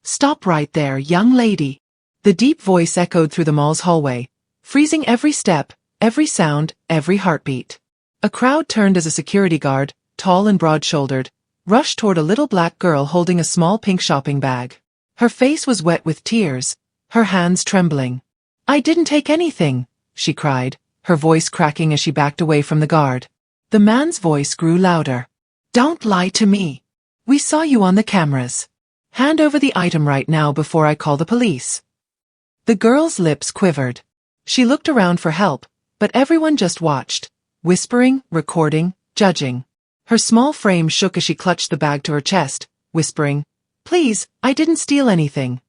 "Stop right there, young lady." The deep voice echoed through the mall's hallway, freezing every step, every sound, every heartbeat. A crowd turned as a security guard, tall and broad-shouldered, rushed toward a little black girl holding a small pink shopping bag. Her face was wet with tears, her hands trembling. "I didn't take anything," she cried, her voice cracking as she backed away from the guard. The man's voice grew louder. "Don't lie to me. We saw you on the cameras. Hand over the item right now before I call the police." The girl's lips quivered. She looked around for help, but everyone just watched, whispering, recording, judging. Her small frame shook as she clutched the bag to her chest, whispering, "Please, I didn't steal anything."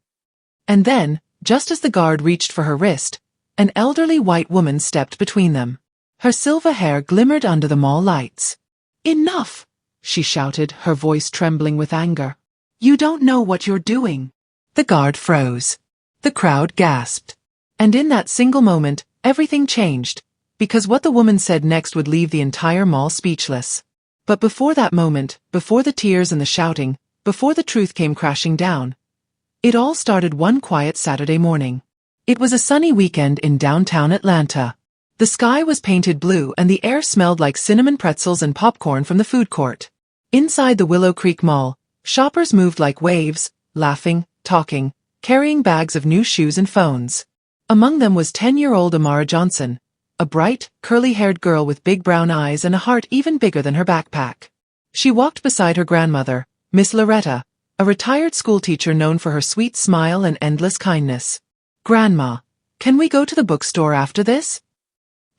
And then, just as the guard reached for her wrist, an elderly white woman stepped between them. Her silver hair glimmered under the mall lights. "Enough!" she shouted, her voice trembling with anger. "You don't know what you're doing." The guard froze. The crowd gasped. And in that single moment, everything changed, because what the woman said next would leave the entire mall speechless. But before that moment, before the tears and the shouting, before the truth came crashing down, it all started one quiet Saturday morning. It was a sunny weekend in downtown Atlanta. The sky was painted blue and the air smelled like cinnamon pretzels and popcorn from the food court. Inside the Willow Creek Mall, shoppers moved like waves, laughing, talking, carrying bags of new shoes and phones. Among them was 10-year-old Amara Johnson, a bright, curly-haired girl with big brown eyes and a heart even bigger than her backpack. She walked beside her grandmother, Miss Loretta, a retired schoolteacher known for her sweet smile and endless kindness. "Grandma, can we go to the bookstore after this?"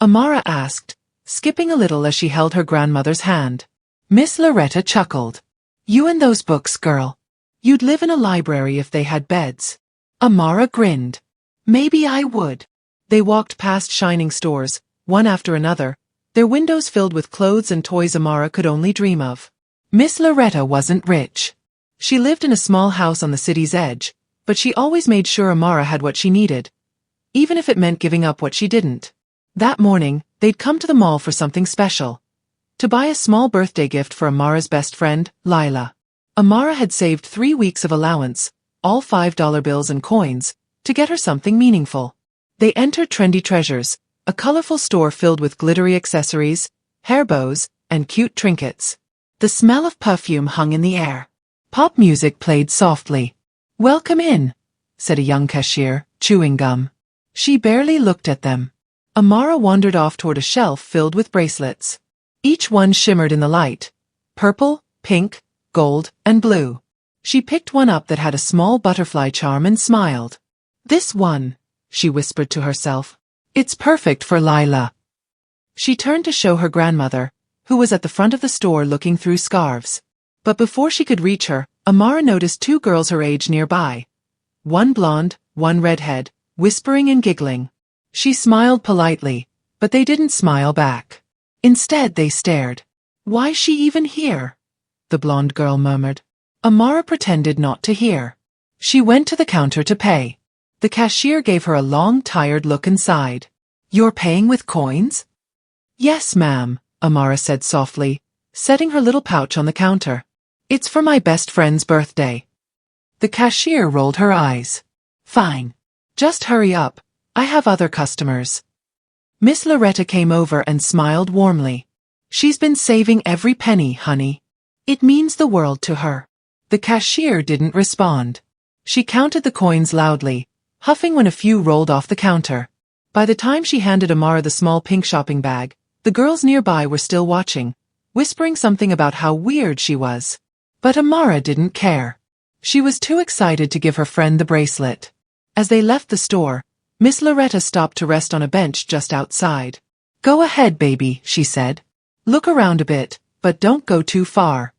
Amara asked, skipping a little as she held her grandmother's hand. Miss Loretta chuckled. "You and those books, girl. You'd live in a library if they had beds." Amara grinned. "Maybe I would." They walked past shining stores, one after another, their windows filled with clothes and toys Amara could only dream of. Miss Loretta wasn't rich. She lived in a small house on the city's edge, but she always made sure Amara had what she needed, even if it meant giving up what she didn't. That morning, they'd come to the mall for something special. To buy a small birthday gift for Amara's best friend, Lila. Amara had saved 3 weeks of allowance, all $5 bills and coins, to get her something meaningful. They entered Trendy Treasures, a colorful store filled with glittery accessories, hair bows, and cute trinkets. The smell of perfume hung in the air. Pop music played softly. "Welcome in," said a young cashier, chewing gum. She barely looked at them. Amara wandered off toward a shelf filled with bracelets. Each one shimmered in the light. Purple, pink, gold, and blue. She picked one up that had a small butterfly charm and smiled. "This one," she whispered to herself. "It's perfect for Lila." She turned to show her grandmother, who was at the front of the store looking through scarves. But before she could reach her, Amara noticed 2 girls her age nearby. One blonde, one redhead, whispering and giggling. She smiled politely, but they didn't smile back. Instead they stared. "Why's she even here?" the blonde girl murmured. Amara pretended not to hear. She went to the counter to pay. The cashier gave her a long, tired look and sighed. "You're paying with coins?" "Yes, ma'am," Amara said softly, setting her little pouch on the counter. "It's for my best friend's birthday." The cashier rolled her eyes. "Fine. Just hurry up. I have other customers." Miss Loretta came over and smiled warmly. "She's been saving every penny, honey. It means the world to her." The cashier didn't respond. She counted the coins loudly, huffing when a few rolled off the counter. By the time she handed Amara the small pink shopping bag, the girls nearby were still watching, whispering something about how weird she was. But Amara didn't care. She was too excited to give her friend the bracelet. As they left the store, Miss Loretta stopped to rest on a bench just outside. "Go ahead, baby," she said. "Look around a bit, but don't go too far."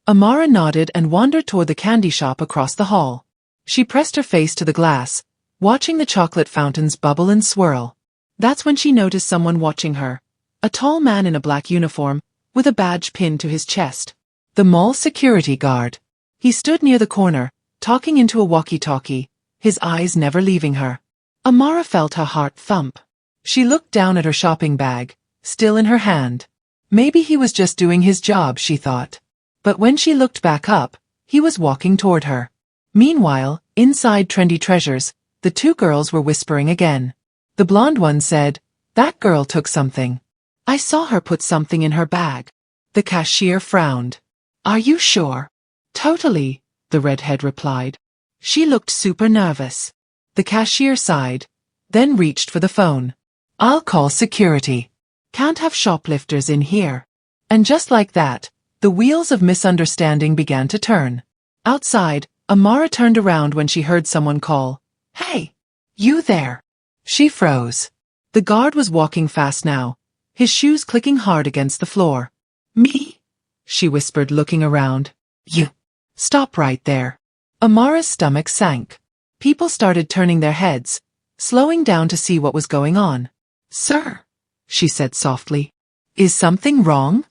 Amara nodded and wandered toward the candy shop across the hall. She pressed her face to the glass, watching the chocolate fountains bubble and swirl. That's when she noticed someone watching her, a tall man in a black uniform, with a badge pinned to his chest. The mall security guard. He stood near the corner, talking into a walkie-talkie, his eyes never leaving her. Amara felt her heart thump. She looked down at her shopping bag, still in her hand. Maybe he was just doing his job, she thought. But when she looked back up, he was walking toward her. Meanwhile, inside Trendy Treasures, the two girls were whispering again. The blonde one said, "That girl took something. I saw her put something in her bag." The cashier frowned. "Are you sure?" "Totally," the redhead replied. "She looked super nervous." The cashier sighed, then reached for the phone. "I'll call security. Can't have shoplifters in here." And just like that, the wheels of misunderstanding began to turn. Outside, Amara turned around when she heard someone call, "Hey! You there!" She froze. The guard was walking fast now, his shoes clicking hard against the floor. "Me?" she whispered, looking around. "You. Stop right there." Amara's stomach sank. People started turning their heads, slowing down to see what was going on. "Sir," she said softly. "Is something wrong?"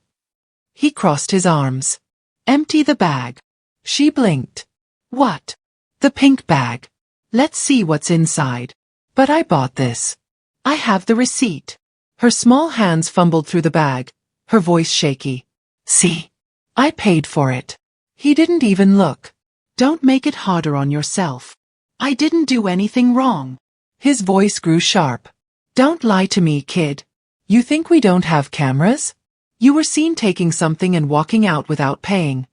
He crossed his arms. "Empty the bag." She blinked. "What?" "The pink bag. Let's see what's inside." "But I bought this." "I have the receipt." Her small hands fumbled through the bag, her voice shaky. "See? I paid for it." He didn't even look. "Don't make it harder on yourself. I didn't do anything wrong." His voice grew sharp. "Don't lie to me, kid. You think we don't have cameras? You were seen taking something and walking out without paying."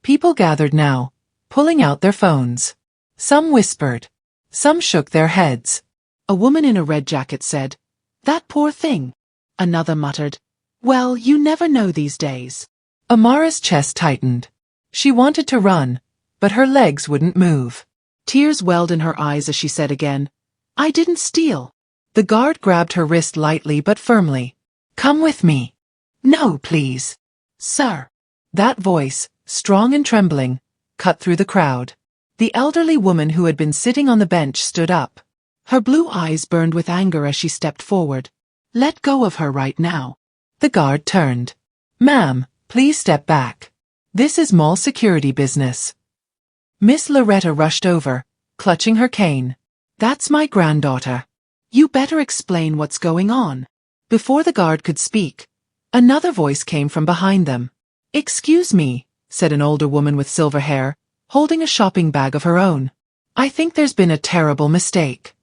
People gathered now, pulling out their phones. Some whispered. Some shook their heads. A woman in a red jacket said, "That poor thing." Another muttered, "Well, you never know these days." Amara's chest tightened. She wanted to run, but her legs wouldn't move. Tears welled in her eyes as she said again, "I didn't steal." The guard grabbed her wrist lightly but firmly. "Come with me." "No, please." "Sir." That voice, strong and trembling, cut through the crowd. The elderly woman who had been sitting on the bench stood up. Her blue eyes burned with anger as she stepped forward. "Let go of her right now." The guard turned. "Ma'am, please step back. This is mall security business." Miss Loretta rushed over, clutching her cane. "That's my granddaughter. You better explain what's going on." Before the guard could speak, another voice came from behind them. "Excuse me," said an older woman with silver hair, holding a shopping bag of her own. "I think there's been a terrible mistake."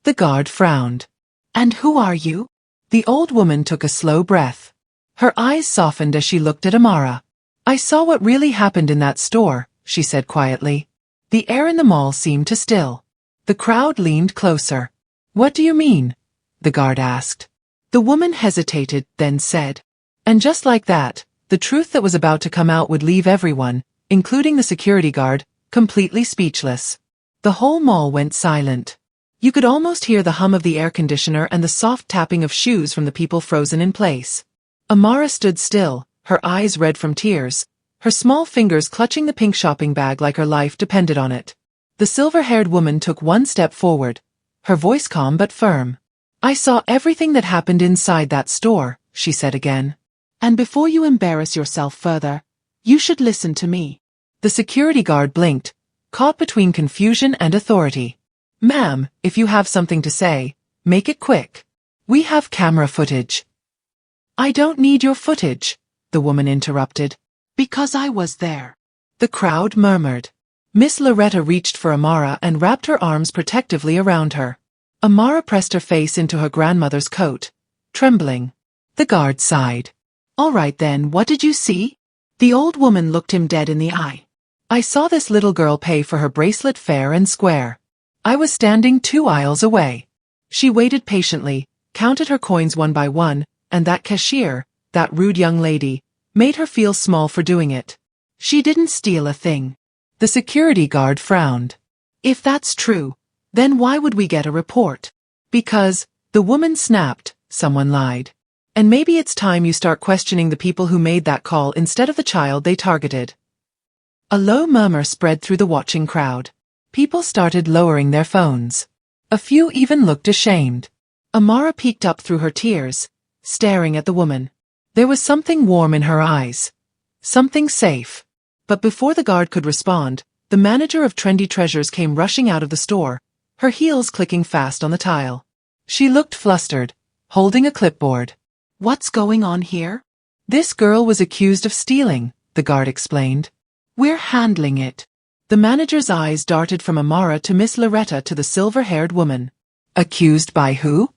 The guard frowned. "And who are you?" The old woman took a slow breath. Her eyes softened as she looked at Amara. "I saw what really happened in that store," she said quietly. The air in the mall seemed to still. The crowd leaned closer. "What do you mean?" the guard asked. The woman hesitated, then said. And just like that, the truth that was about to come out would leave everyone, including the security guard, completely speechless. The whole mall went silent. You could almost hear the hum of the air conditioner and the soft tapping of shoes from the people frozen in place. Amara stood still, her eyes red from tears, her small fingers clutching the pink shopping bag like her life depended on it. The silver-haired woman took one step forward, her voice calm but firm. "I saw everything that happened inside that store," she said again. "And before you embarrass yourself further, you should listen to me." The security guard blinked, caught between confusion and authority. "Ma'am, if you have something to say, make it quick. We have camera footage." "I don't need your footage," the woman interrupted. "Because I was there." The crowd murmured. Miss Loretta reached for Amara and wrapped her arms protectively around her. Amara pressed her face into her grandmother's coat, trembling. The guard sighed. "All right then, what did you see?" The old woman looked him dead in the eye. "I saw this little girl pay for her bracelet fair and square. I was standing 2 aisles away. She waited patiently, counted her coins one by one, and that cashier, that rude young lady, made her feel small for doing it. She didn't steal a thing." The security guard frowned. "If that's true, then why would we get a report?" "Because," the woman snapped, "someone lied. And maybe it's time you start questioning the people who made that call instead of the child they targeted." A low murmur spread through the watching crowd. People started lowering their phones. A few even looked ashamed. Amara peeked up through her tears, staring at the woman. There was something warm in her eyes. Something safe. But before the guard could respond, the manager of Trendy Treasures came rushing out of the store, her heels clicking fast on the tile. She looked flustered, holding a clipboard. "What's going on here?" "This girl was accused of stealing," the guard explained. "We're handling it." The manager's eyes darted from Amara to Miss Loretta to the silver-haired woman. Accused by who?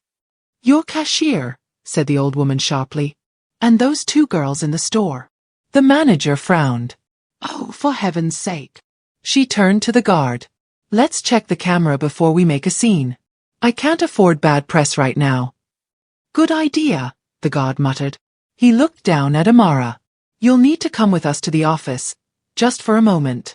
Your cashier, said the old woman sharply. And those two girls in the store. The manager frowned. Oh, for heaven's sake. She turned to the guard. Let's check the camera before we make a scene. I can't afford bad press right now. Good idea, the guard muttered. He looked down at Amara. You'll need to come with us to the office, just for a moment.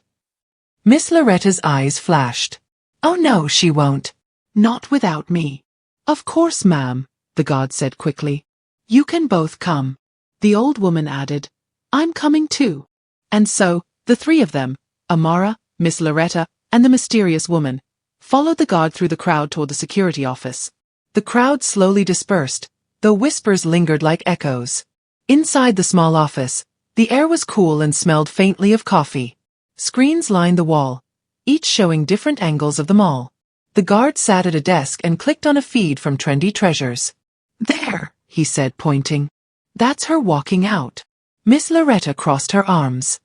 Miss Loretta's eyes flashed. Oh no, she won't. Not without me. Of course, ma'am, the guard said quickly. You can both come. The old woman added, I'm coming too. And so, the three of them, Amara, Miss Loretta, and the mysterious woman, followed the guard through the crowd toward the security office. The crowd slowly dispersed, though whispers lingered like echoes. Inside the small office, the air was cool and smelled faintly of coffee. Screens lined the wall, each showing different angles of the mall. The guard sat at a desk and clicked on a feed from Trendy Treasures. There, he said, pointing. That's her walking out. Miss Loretta crossed her arms.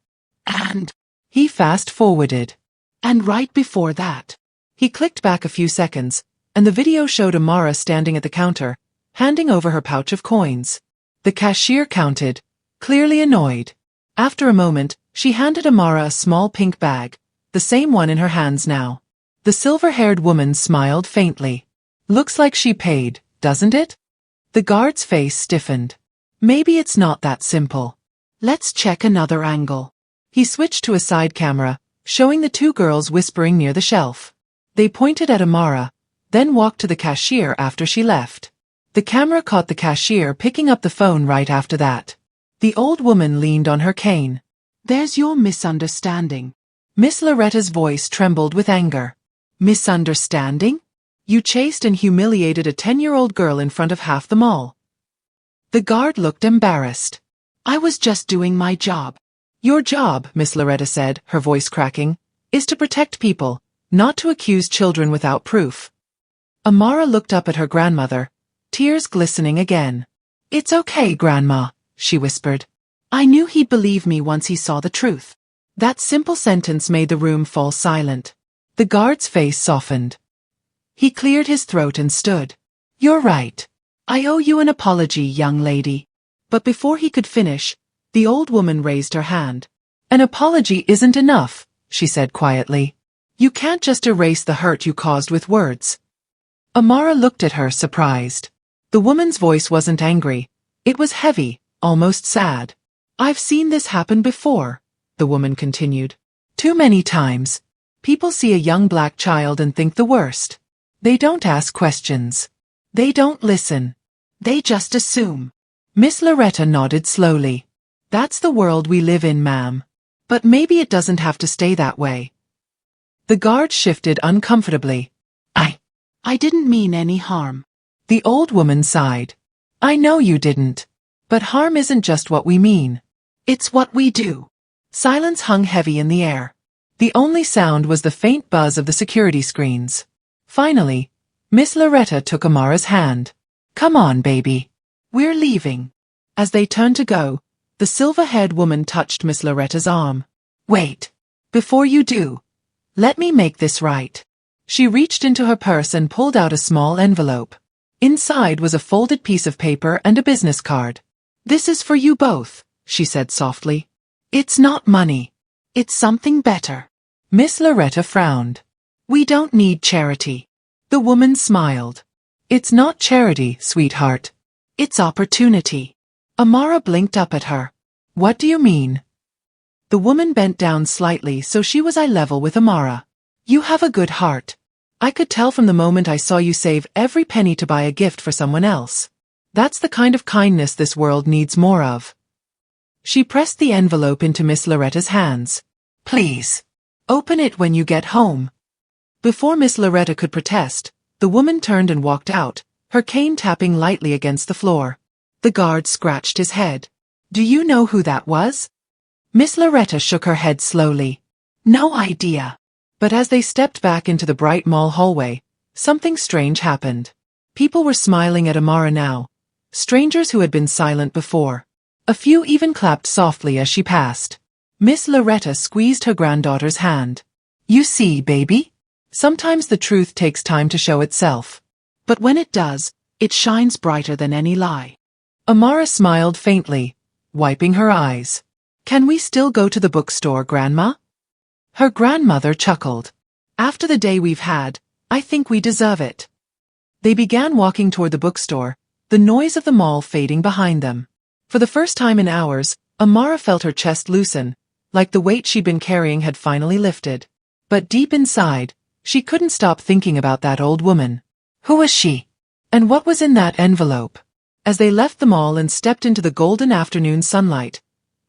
And he fast-forwarded. And right before that. He clicked back a few seconds, and the video showed Amara standing at the counter, handing over her pouch of coins. The cashier counted, clearly annoyed. After a moment, she handed Amara a small pink bag, the same one in her hands now. The silver-haired woman smiled faintly. Looks like she paid, doesn't it? The guard's face stiffened. Maybe it's not that simple. Let's check another angle. He switched to a side camera, showing the two girls whispering near the shelf. They pointed at Amara, then walked to the cashier after she left. The camera caught the cashier picking up the phone right after that. The old woman leaned on her cane. There's your misunderstanding. Miss Loretta's voice trembled with anger. Misunderstanding? You chased and humiliated a 10-year-old girl in front of half the mall. The guard looked embarrassed. I was just doing my job. Your job, Miss Loretta said, her voice cracking, is to protect people, not to accuse children without proof. Amara looked up at her grandmother, tears glistening again. It's okay, Grandma, she whispered. I knew he'd believe me once he saw the truth. That simple sentence made the room fall silent. The guard's face softened. He cleared his throat and stood. You're right. I owe you an apology, young lady. But before he could finish, the old woman raised her hand. An apology isn't enough, she said quietly. You can't just erase the hurt you caused with words. Amara looked at her, surprised. The woman's voice wasn't angry. It was heavy, almost sad. I've seen this happen before, the woman continued. Too many times. People see a young black child and think the worst. They don't ask questions. They don't listen. They just assume. Miss Loretta nodded slowly. That's the world we live in, ma'am. But maybe it doesn't have to stay that way. The guard shifted uncomfortably. I didn't mean any harm. The old woman sighed. I know you didn't. But harm isn't just what we mean. It's what we do. Silence hung heavy in the air. The only sound was the faint buzz of the security screens. Finally, Miss Loretta took Amara's hand. Come on, baby. We're leaving. As they turned to go, the silver-haired woman touched Miss Loretta's arm. Wait. Before you do, let me make this right. She reached into her purse and pulled out a small envelope. Inside was a folded piece of paper and a business card. This is for you both, she said softly. It's not money. It's something better. Miss Loretta frowned. We don't need charity. The woman smiled. It's not charity, sweetheart. It's opportunity. Amara blinked up at her. What do you mean? The woman bent down slightly so she was eye level with Amara. You have a good heart. I could tell from the moment I saw you save every penny to buy a gift for someone else. That's the kind of kindness this world needs more of. She pressed the envelope into Miss Loretta's hands. Please. Open it when you get home. Before Miss Loretta could protest, the woman turned and walked out, her cane tapping lightly against the floor. The guard scratched his head. Do you know who that was? Miss Loretta shook her head slowly. No idea. But as they stepped back into the bright mall hallway, something strange happened. People were smiling at Amara now, strangers who had been silent before. A few even clapped softly as she passed. Miss Loretta squeezed her granddaughter's hand. You see, baby? Sometimes the truth takes time to show itself. But when it does, it shines brighter than any lie. Amara smiled faintly, wiping her eyes. Can we still go to the bookstore, Grandma? Her grandmother chuckled. After the day we've had, I think we deserve it. They began walking toward the bookstore, the noise of the mall fading behind them. For the first time in hours, Amara felt her chest loosen, like the weight she'd been carrying had finally lifted. But deep inside, she couldn't stop thinking about that old woman. Who was she? And what was in that envelope? As they left the mall and stepped into the golden afternoon sunlight,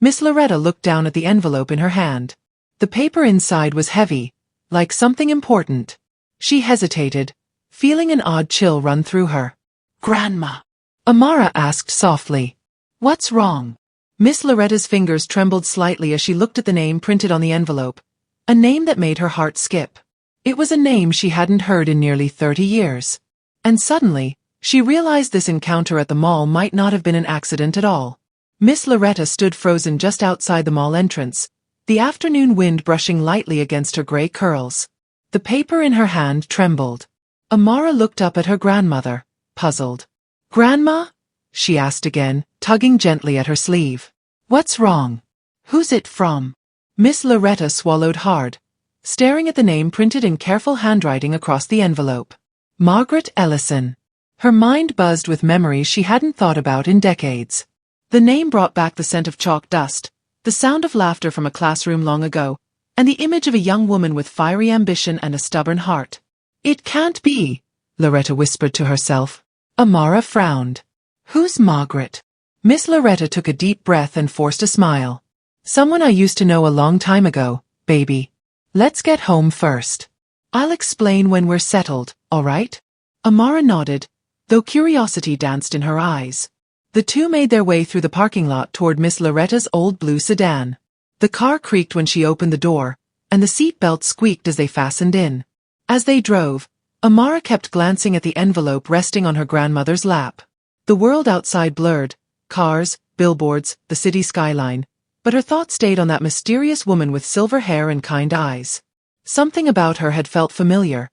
Miss Loretta looked down at the envelope in her hand. The paper inside was heavy, like something important. She hesitated, feeling an odd chill run through her. Grandma, Amara asked softly. What's wrong? Miss Loretta's fingers trembled slightly as she looked at the name printed on the envelope, a name that made her heart skip. It was a name she hadn't heard in nearly 30 years. And suddenly, she realized this encounter at the mall might not have been an accident at all. Miss Loretta stood frozen just outside the mall entrance, the afternoon wind brushing lightly against her gray curls. The paper in her hand trembled. Amara looked up at her grandmother, puzzled. Grandma? She asked again, tugging gently at her sleeve. What's wrong? Who's it from? Miss Loretta swallowed hard, staring at the name printed in careful handwriting across the envelope. Margaret Ellison. Her mind buzzed with memories she hadn't thought about in decades. The name brought back the scent of chalk dust, the sound of laughter from a classroom long ago, and the image of a young woman with fiery ambition and a stubborn heart. It can't be, Loretta whispered to herself. Amara frowned. Who's Margaret? Miss Loretta took a deep breath and forced a smile. Someone I used to know a long time ago, baby. Let's get home first. I'll explain when we're settled, all right? Amara nodded, though curiosity danced in her eyes. The two made their way through the parking lot toward Miss Loretta's old blue sedan. The car creaked when she opened the door, and the seat belts squeaked as they fastened in. As they drove, Amara kept glancing at the envelope resting on her grandmother's lap. The world outside blurred, cars, billboards, the city skyline, but her thoughts stayed on that mysterious woman with silver hair and kind eyes. Something about her had felt familiar,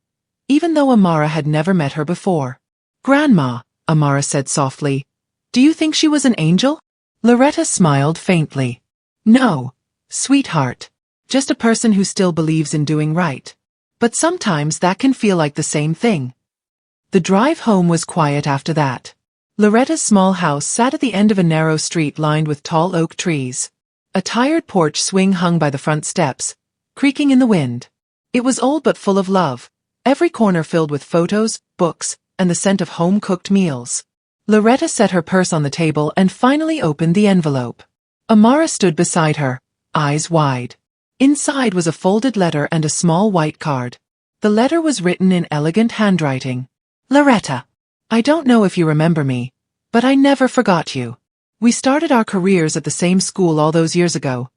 even though Amara had never met her before. Grandma, Amara said softly, do you think she was an angel? Loretta smiled faintly. No, sweetheart. Just a person who still believes in doing right. But sometimes that can feel like the same thing. The drive home was quiet after that. Loretta's small house sat at the end of a narrow street lined with tall oak trees. A tired porch swing hung by the front steps, creaking in the wind. It was old but full of love, every corner filled with photos, books, and the scent of home-cooked meals. Loretta set her purse on the table and finally opened the envelope. Amara stood beside her, eyes wide. Inside was a folded letter and a small white card. The letter was written in elegant handwriting. Loretta, I don't know if you remember me, but I never forgot you. We started our careers at the same school all those years ago.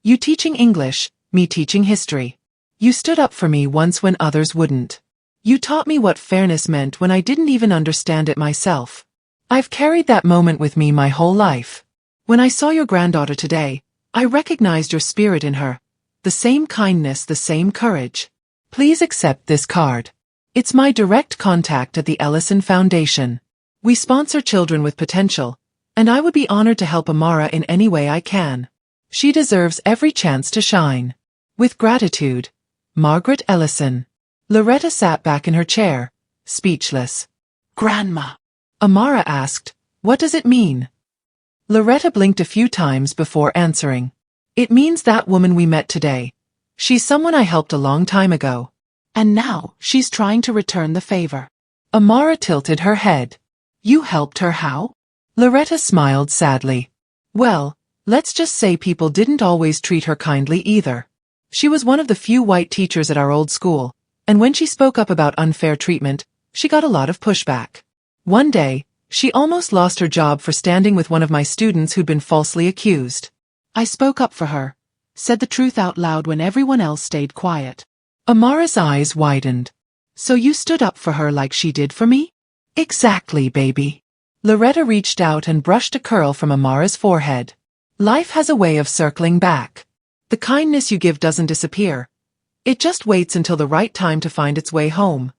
You teaching English, me teaching history. You stood up for me once when others wouldn't. You taught me what fairness meant when I didn't even understand it myself. I've carried that moment with me my whole life. When I saw your granddaughter today, I recognized your spirit in her. The same kindness, the same courage. Please accept this card. It's my direct contact at the Ellison Foundation. We sponsor children with potential, and I would be honored to help Amara in any way I can. She deserves every chance to shine. With gratitude, Margaret Ellison. Loretta sat back in her chair, speechless. Grandma, Amara asked, what does it mean? Loretta blinked a few times before answering. It means that woman we met today. She's someone I helped a long time ago. And now, she's trying to return the favor. Amara tilted her head. You helped her how? Loretta smiled sadly. Well, let's just say people didn't always treat her kindly either. She was one of the few white teachers at our old school, and when she spoke up about unfair treatment, she got a lot of pushback. One day, she almost lost her job for standing with one of my students who'd been falsely accused. I spoke up for her, said the truth out loud when everyone else stayed quiet. Amara's eyes widened. So you stood up for her like she did for me? Exactly, baby. Loretta reached out and brushed a curl from Amara's forehead. Life has a way of circling back. The kindness you give doesn't disappear. It just waits until the right time to find its way home.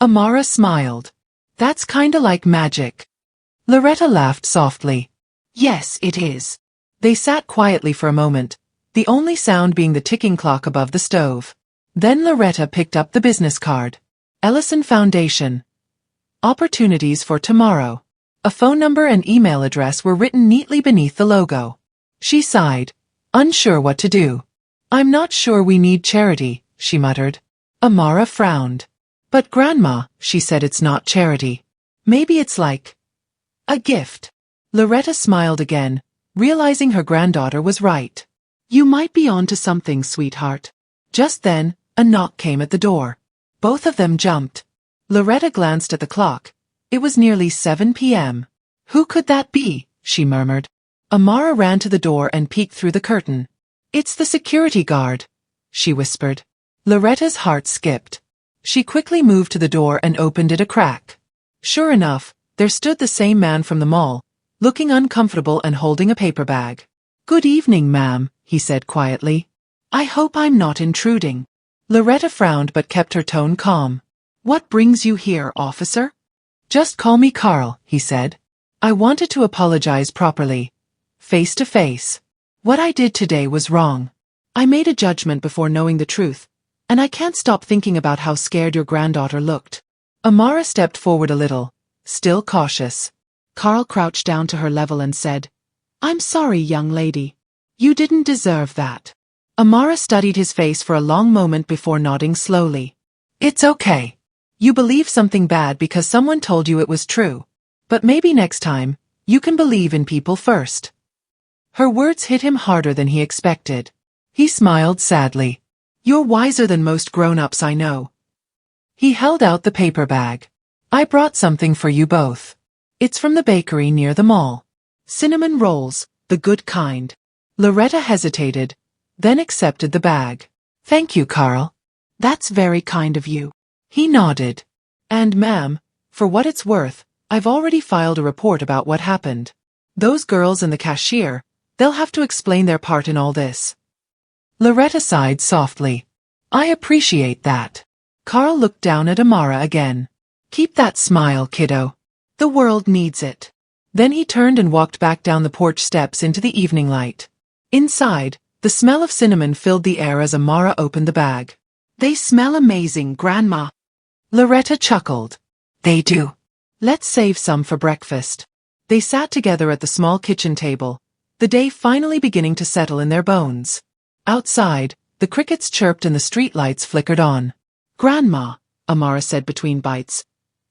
Amara smiled. That's kinda like magic. Loretta laughed softly. Yes, it is. They sat quietly for a moment, the only sound being the ticking clock above the stove. Then Loretta picked up the business card. Ellison Foundation. Opportunities for tomorrow. A phone number and email address were written neatly beneath the logo. She sighed, unsure what to do. I'm not sure we need charity, she muttered. Amara frowned. But Grandma, she said, it's not charity. Maybe it's like a gift. Loretta smiled again, realizing her granddaughter was right. You might be on to something, sweetheart. Just then, a knock came at the door. Both of them jumped. Loretta glanced at the clock. It was nearly 7 p.m. Who could that be? She murmured. Amara ran to the door and peeked through the curtain. It's the security guard, she whispered. Loretta's heart skipped. She quickly moved to the door and opened it a crack. Sure enough, there stood the same man from the mall, looking uncomfortable and holding a paper bag. Good evening, ma'am, he said quietly. I hope I'm not intruding. Loretta frowned but kept her tone calm. What brings you here, officer? Just call me Carl, he said. I wanted to apologize properly. Face to face. What I did today was wrong. I made a judgment before knowing the truth, and I can't stop thinking about how scared your granddaughter looked. Amara stepped forward a little, still cautious. Carl crouched down to her level and said, I'm sorry, young lady. You didn't deserve that. Amara studied his face for a long moment before nodding slowly. It's okay. You believe something bad because someone told you it was true. But maybe next time, you can believe in people first. Her words hit him harder than he expected. He smiled sadly. You're wiser than most grown-ups I know. He held out the paper bag. I brought something for you both. It's from the bakery near the mall. Cinnamon rolls, the good kind. Loretta hesitated, then accepted the bag. Thank you, Carl. That's very kind of you. He nodded. And ma'am, for what it's worth, I've already filed a report about what happened. Those girls and the cashier, they'll have to explain their part in all this. Loretta sighed softly. I appreciate that. Carl looked down at Amara again. Keep that smile, kiddo. The world needs it. Then he turned and walked back down the porch steps into the evening light. Inside, the smell of cinnamon filled the air as Amara opened the bag. They smell amazing, Grandma. Loretta chuckled. They do. Let's save some for breakfast. They sat together at the small kitchen table, the day finally beginning to settle in their bones. Outside, the crickets chirped and the streetlights flickered on. Grandma, Amara said between bites,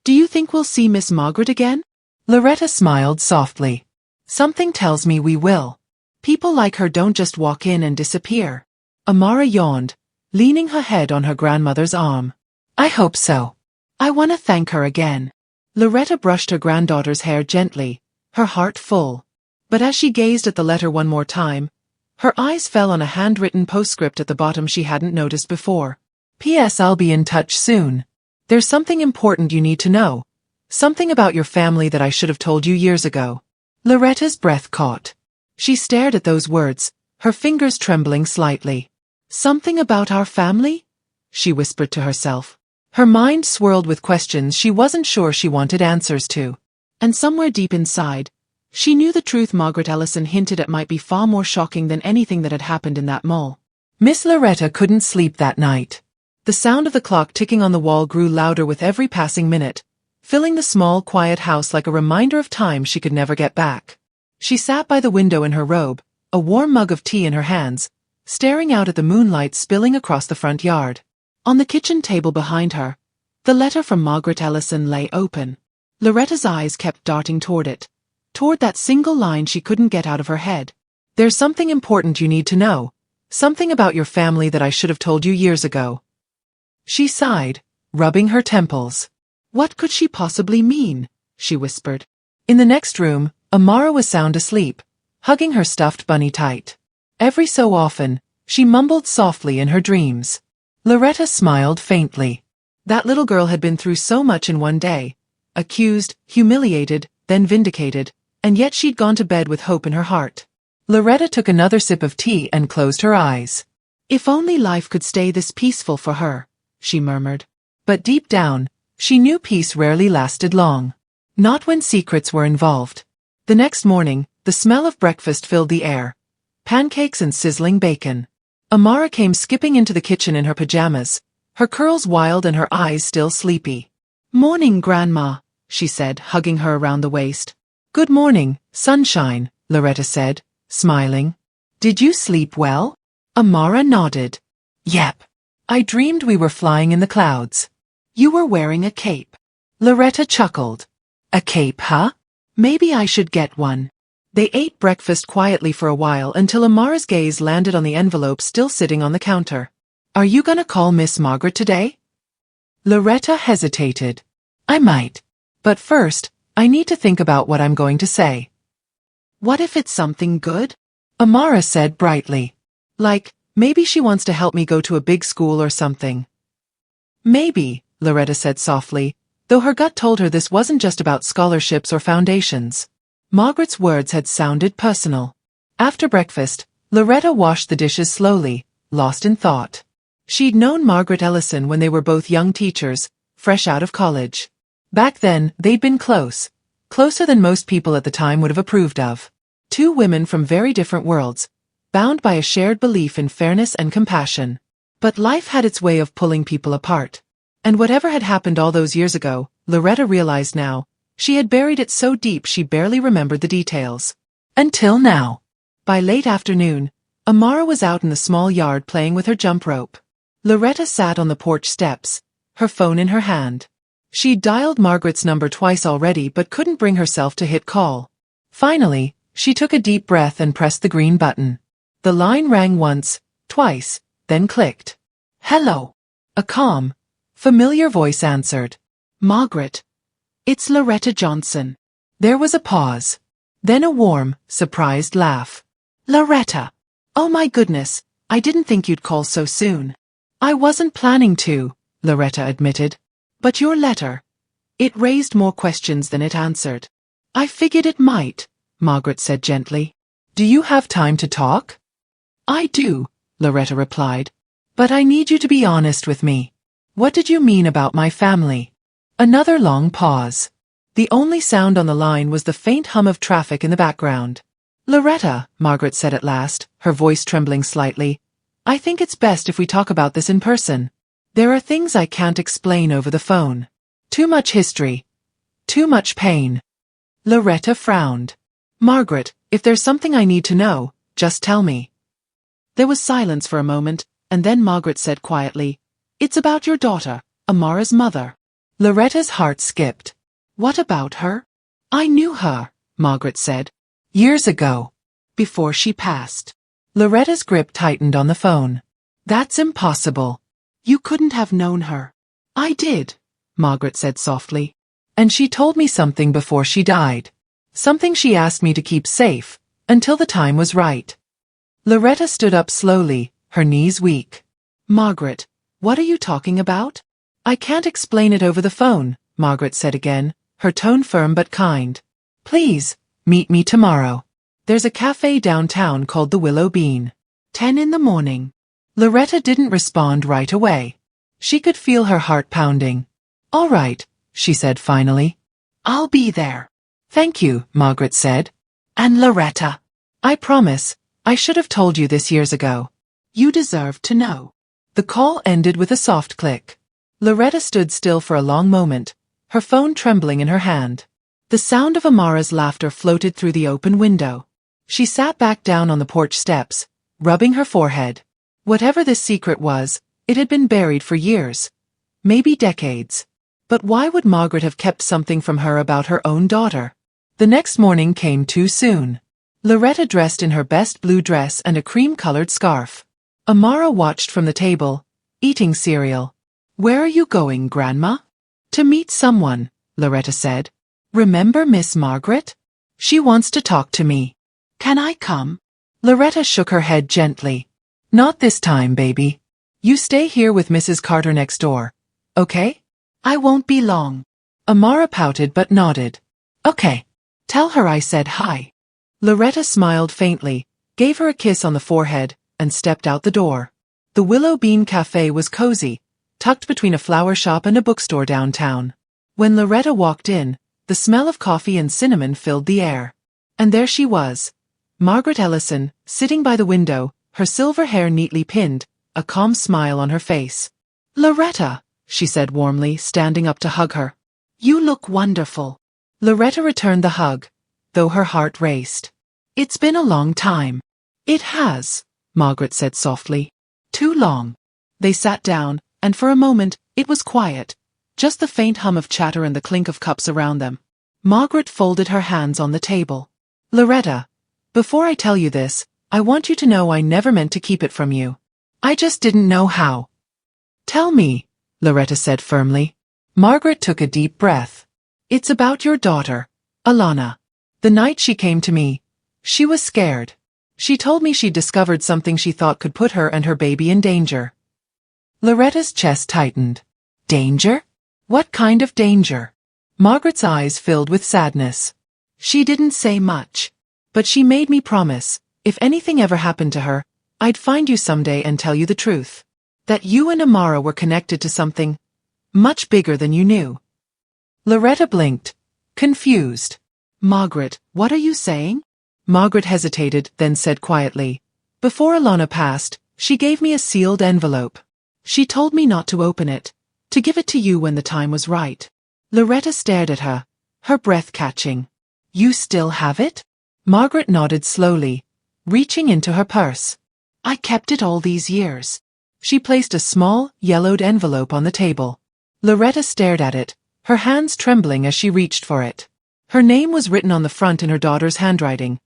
do you think we'll see Miss Margaret again? Loretta smiled softly. Something tells me we will. People like her don't just walk in and disappear. Amara yawned, leaning her head on her grandmother's arm. I hope so. I want to thank her again. Loretta brushed her granddaughter's hair gently, her heart full. But as she gazed at the letter one more time, her eyes fell on a handwritten postscript at the bottom she hadn't noticed before. P.S. I'll be in touch soon. There's something important you need to know. Something about your family that I should have told you years ago. Loretta's breath caught. She stared at those words, her fingers trembling slightly. Something about our family? She whispered to herself. Her mind swirled with questions she wasn't sure she wanted answers to. And somewhere deep inside, she knew the truth Margaret Ellison hinted at might be far more shocking than anything that had happened in that mall. Miss Loretta couldn't sleep that night. The sound of the clock ticking on the wall grew louder with every passing minute, filling the small, quiet house like a reminder of time she could never get back. She sat by the window in her robe, a warm mug of tea in her hands, staring out at the moonlight spilling across the front yard. On the kitchen table behind her, the letter from Margaret Ellison lay open. Loretta's eyes kept darting toward it, toward that single line she couldn't get out of her head. There's something important you need to know, something about your family that I should have told you years ago. She sighed, rubbing her temples. What could she possibly mean? She whispered. In the next room, Amara was sound asleep, hugging her stuffed bunny tight. Every so often, she mumbled softly in her dreams. Loretta smiled faintly. That little girl had been through so much in one day. Accused, humiliated, then vindicated, and yet she'd gone to bed with hope in her heart. Loretta took another sip of tea and closed her eyes. If only life could stay this peaceful for her, she murmured. But deep down, she knew peace rarely lasted long. Not when secrets were involved. The next morning, the smell of breakfast filled the air. Pancakes and sizzling bacon. Amara came skipping into the kitchen in her pajamas, her curls wild and her eyes still sleepy. "Morning, Grandma," she said, hugging her around the waist. "Good morning, sunshine," Loretta said, smiling. "Did you sleep well?" Amara nodded. "Yep. I dreamed we were flying in the clouds. You were wearing a cape." Loretta chuckled. "A cape, huh? Maybe I should get one." They ate breakfast quietly for a while until Amara's gaze landed on the envelope still sitting on the counter. "Are you gonna call Miss Margaret today?" Loretta hesitated. "I might. But first, I need to think about what I'm going to say." "What if it's something good?" Amara said brightly. "Like, maybe she wants to help me go to a big school or something." "Maybe," Loretta said softly, though her gut told her this wasn't just about scholarships or foundations. Margaret's words had sounded personal. After breakfast, Loretta washed the dishes slowly, lost in thought. She'd known Margaret Ellison when they were both young teachers, fresh out of college. Back then, they'd been close. Closer than most people at the time would have approved of. Two women from very different worlds, bound by a shared belief in fairness and compassion. But life had its way of pulling people apart. And whatever had happened all those years ago, Loretta realized now, she had buried it so deep she barely remembered the details. Until now. By late afternoon, Amara was out in the small yard playing with her jump rope. Loretta sat on the porch steps, her phone in her hand. She'd dialed Margaret's number twice already but couldn't bring herself to hit call. Finally, she took a deep breath and pressed the green button. The line rang once, twice, then clicked. "Hello." A calm, familiar voice answered. "Margaret. It's Loretta Johnson." There was a pause. Then a warm, surprised laugh. "Loretta. Oh my goodness, I didn't think you'd call so soon." "I wasn't planning to," Loretta admitted. "But your letter. It raised more questions than it answered." "I figured it might," Margaret said gently. "Do you have time to talk?" "I do," Loretta replied. "But I need you to be honest with me. What did you mean about my family?" Another long pause. The only sound on the line was the faint hum of traffic in the background. "Loretta," Margaret said at last, her voice trembling slightly, "I think it's best if we talk about this in person. There are things I can't explain over the phone. Too much history. Too much pain." Loretta frowned. "Margaret, if there's something I need to know, just tell me." There was silence for a moment, and then Margaret said quietly, "It's about your daughter, Amara's mother." Loretta's heart skipped. "What about her?" "I knew her," Margaret said. "Years ago. Before she passed." Loretta's grip tightened on the phone. "That's impossible. You couldn't have known her." "I did," Margaret said softly. "And she told me something before she died. Something she asked me to keep safe, until the time was right." Loretta stood up slowly, her knees weak. "Margaret, what are you talking about?" "I can't explain it over the phone," Margaret said again, her tone firm but kind. "Please, meet me tomorrow. There's a cafe downtown called the Willow Bean. 10 in the morning. Loretta didn't respond right away. She could feel her heart pounding. "All right," she said finally. "I'll be there." "Thank you," Margaret said. "And Loretta, I promise, I should have told you this years ago. You deserve to know." The call ended with a soft click. Loretta stood still for a long moment, her phone trembling in her hand. The sound of Amara's laughter floated through the open window. She sat back down on the porch steps, rubbing her forehead. Whatever this secret was, it had been buried for years. Maybe decades. But why would Margaret have kept something from her about her own daughter? The next morning came too soon. Loretta dressed in her best blue dress and a cream-colored scarf. Amara watched from the table, eating cereal. "Where are you going, Grandma?" "To meet someone," Loretta said. "Remember Miss Margaret? She wants to talk to me." "Can I come?" Loretta shook her head gently. "Not this time, baby. You stay here with Mrs. Carter next door, okay?" "I won't be long." Amara pouted but nodded. "Okay. Tell her I said hi." Loretta smiled faintly, gave her a kiss on the forehead, and stepped out the door. The Willow Bean Cafe was cozy, tucked between a flower shop and a bookstore downtown. When Loretta walked in, the smell of coffee and cinnamon filled the air. And there she was, Margaret Ellison, sitting by the window, her silver hair neatly pinned, a calm smile on her face. "Loretta," she said warmly, standing up to hug her. "You look wonderful." Loretta returned the hug, though her heart raced. "It's been a long time." "It has," Margaret said softly. "Too long." They sat down, and for a moment, it was quiet, just the faint hum of chatter and the clink of cups around them. Margaret folded her hands on the table. "Loretta, before I tell you this, I want you to know I never meant to keep it from you. I just didn't know how." "Tell me," Loretta said firmly. Margaret took a deep breath. "It's about your daughter, Alana. The night she came to me, she was scared. She told me she'd discovered something she thought could put her and her baby in danger." Loretta's chest tightened. "Danger? What kind of danger?" Margaret's eyes filled with sadness. "She didn't say much. But she made me promise, if anything ever happened to her, I'd find you someday and tell you the truth. That you and Amara were connected to something much bigger than you knew." Loretta blinked, confused. "Margaret, what are you saying?" Margaret hesitated, then said quietly, "Before Alana passed, she gave me a sealed envelope. She told me not to open it, to give it to you when the time was right." Loretta stared at her, her breath catching. "You still have it?" Margaret nodded slowly, reaching into her purse. "I kept it all these years." She placed a small, yellowed envelope on the table. Loretta stared at it, her hands trembling as she reached for it. Her name was written on the front in her daughter's handwriting,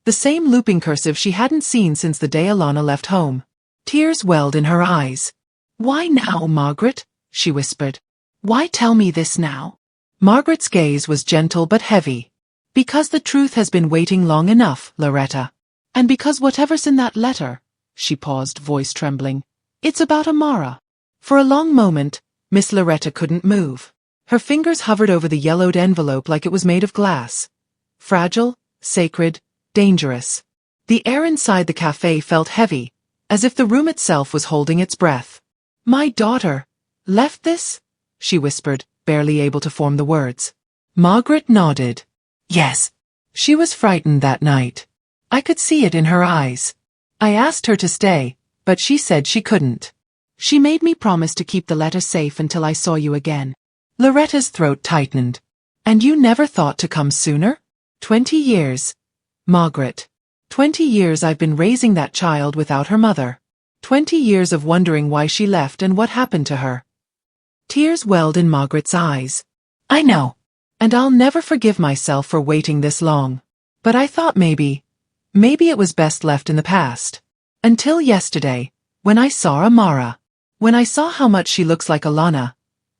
the same looping cursive she hadn't seen since the day Alana left home. Tears welled in her eyes. "Why now, Margaret?" she whispered. "Why tell me this now?" Margaret's gaze was gentle but heavy. "Because the truth has been waiting long enough, Loretta. And because whatever's in that letter," she paused, voice trembling, "it's about Amara." For a long moment, Miss Loretta couldn't move. Her fingers hovered over the yellowed envelope like it was made of glass. Fragile, sacred, dangerous. The air inside the cafe felt heavy, as if the room itself was holding its breath. "My daughter left this?" she whispered, barely able to form the words. Margaret nodded. "Yes. She was frightened that night. I could see it in her eyes. I asked her to stay, but she said she couldn't. She made me promise to keep the letter safe until I saw you again." Loretta's throat tightened. "And you never thought to come sooner?" 20 years. Margaret. 20 years I've been raising that child without her mother. 20 years of wondering why she left and what happened to her." Tears welled in Margaret's eyes. "I know. And I'll never forgive myself for waiting this long. But I thought maybe it was best left in the past. Until yesterday, when I saw Amara. When I saw how much she looks like Alana.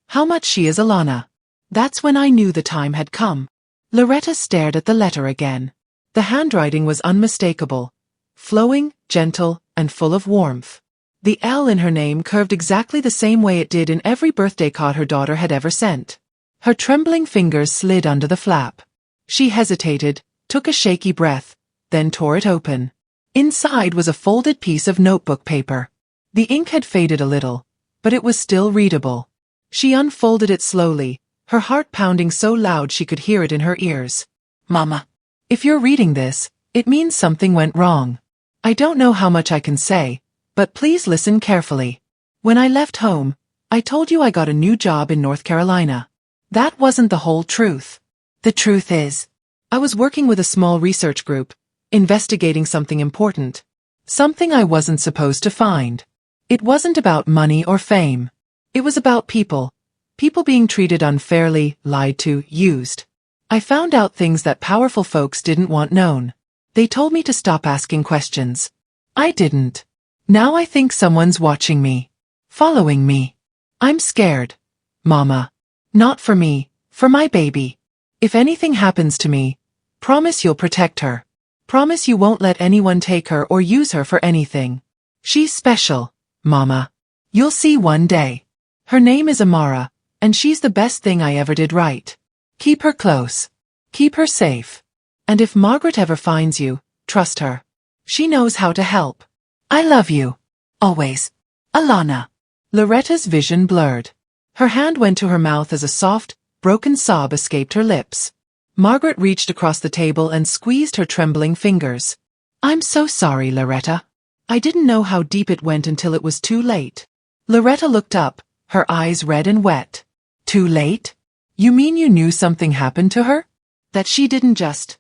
How much she is Alana. That's when I knew the time had come." Loretta stared at the letter again. The handwriting was unmistakable, flowing, gentle, and full of warmth. The L in her name curved exactly the same way it did in every birthday card her daughter had ever sent. Her trembling fingers slid under the flap. She hesitated, took a shaky breath, then tore it open. Inside was a folded piece of notebook paper. The ink had faded a little, but it was still readable. She unfolded it slowly, her heart pounding so loud she could hear it in her ears. "Mama, if you're reading this, it means something went wrong. I don't know how much I can say, but please listen carefully. When I left home, I told you I got a new job in North Carolina. That wasn't the whole truth. The truth is, I was working with a small research group, investigating something important. Something I wasn't supposed to find. It wasn't about money or fame. It was about people. People being treated unfairly, lied to, used. I found out things that powerful folks didn't want known. They told me to stop asking questions. I didn't. Now I think someone's watching me. Following me. I'm scared. Mama. Not for me, for my baby. If anything happens to me, promise you'll protect her. Promise you won't let anyone take her or use her for anything. She's special, Mama. You'll see one day. Her name is Amara, and she's the best thing I ever did right. Keep her close. Keep her safe. And if Margaret ever finds you, trust her. She knows how to help. I love you. Always." Alana. Loretta's vision blurred. Her hand went to her mouth as a soft, broken sob escaped her lips. Margaret reached across the table and squeezed her trembling fingers. I'm so sorry, Loretta. I didn't know how deep it went until it was too late. Loretta looked up, her eyes red and wet. Too late? You mean you knew something happened to her? That she didn't just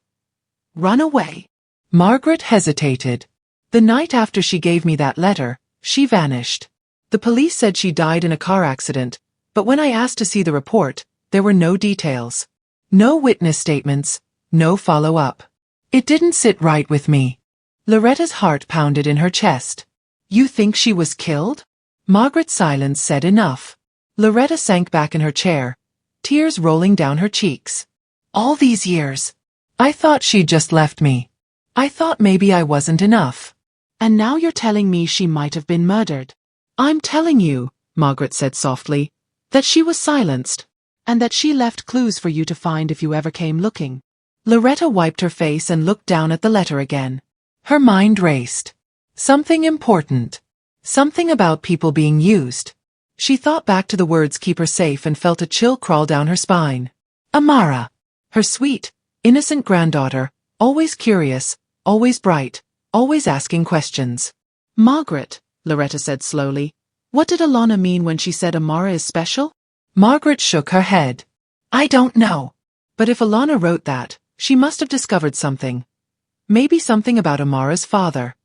run away? Margaret hesitated. The night after she gave me that letter, she vanished. The police said she died in a car accident, but when I asked to see the report, there were no details. No witness statements, no follow-up. It didn't sit right with me. Loretta's heart pounded in her chest. You think she was killed? Margaret's silence said enough. Loretta sank back in her chair, tears rolling down her cheeks. All these years. I thought she'd just left me. I thought maybe I wasn't enough. And now you're telling me she might have been murdered. I'm telling you, Margaret said softly, that she was silenced, and that she left clues for you to find if you ever came looking. Loretta wiped her face and looked down at the letter again. Her mind raced. Something important. Something about people being used. She thought back to the words keep her safe and felt a chill crawl down her spine. Amara. Her sweet, innocent granddaughter, always curious, always bright, always asking questions. Margaret, Loretta said slowly, what did Alana mean when she said Amara is special? Margaret shook her head. I don't know. But if Alana wrote that, she must have discovered something. Maybe something about Amara's father.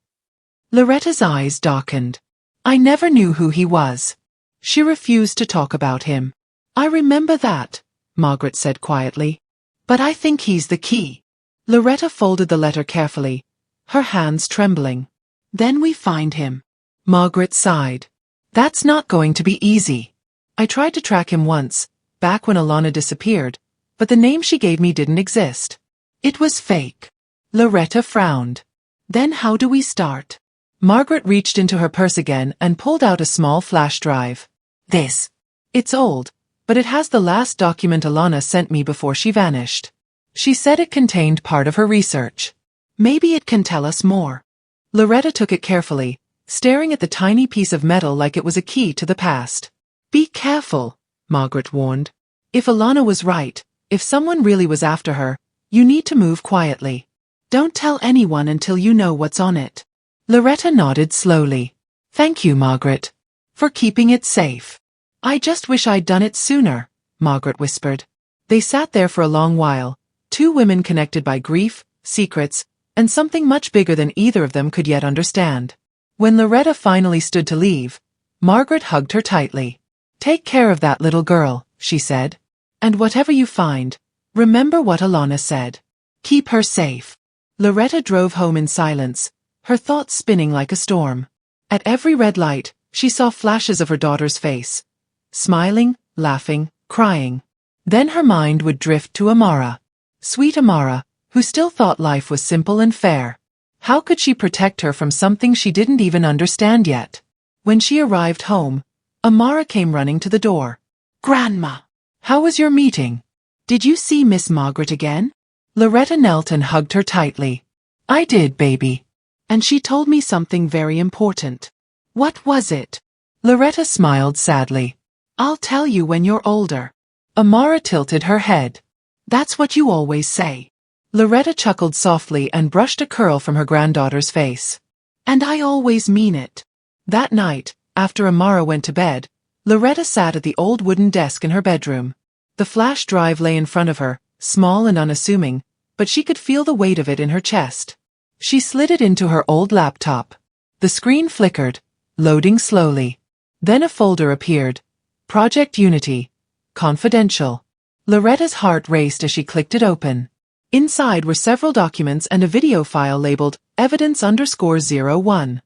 Loretta's eyes darkened. I never knew who he was. She refused to talk about him. I remember that, Margaret said quietly. But I think he's the key. Loretta folded the letter carefully, her hands trembling. Then we find him. Margaret sighed. That's not going to be easy. I tried to track him once, back when Alana disappeared, but the name she gave me didn't exist. It was fake. Loretta frowned. Then how do we start? Margaret reached into her purse again and pulled out a small flash drive. This. It's old, but it has the last document Alana sent me before she vanished. She said it contained part of her research. Maybe it can tell us more. Loretta took it carefully, staring at the tiny piece of metal like it was a key to the past. Be careful, Margaret warned. If Alana was right, if someone really was after her, you need to move quietly. Don't tell anyone until you know what's on it. Loretta nodded slowly. Thank you, Margaret, for keeping it safe. I just wish I'd done it sooner, Margaret whispered. They sat there for a long while, two women connected by grief, secrets, and something much bigger than either of them could yet understand. When Loretta finally stood to leave, Margaret hugged her tightly. Take care of that little girl, she said. And whatever you find, remember what Alana said. Keep her safe. Loretta drove home in silence, her thoughts spinning like a storm. At every red light, she saw flashes of her daughter's face. Smiling, laughing, crying. Then her mind would drift to Amara. Sweet Amara, who still thought life was simple and fair. How could she protect her from something she didn't even understand yet? When she arrived home, Amara came running to the door. Grandma! How was your meeting? Did you see Miss Margaret again? Loretta knelt and hugged her tightly. I did, baby. And she told me something very important. What was it? Loretta smiled sadly. I'll tell you when you're older. Amara tilted her head. That's what you always say. Loretta chuckled softly and brushed a curl from her granddaughter's face. And I always mean it. That night, after Amara went to bed, Loretta sat at the old wooden desk in her bedroom. The flash drive lay in front of her, small and unassuming, but she could feel the weight of it in her chest. She slid it into her old laptop. The screen flickered, loading slowly. Then a folder appeared. Project Unity. Confidential. Loretta's heart raced as she clicked it open. Inside were several documents and a video file labeled evidence_01.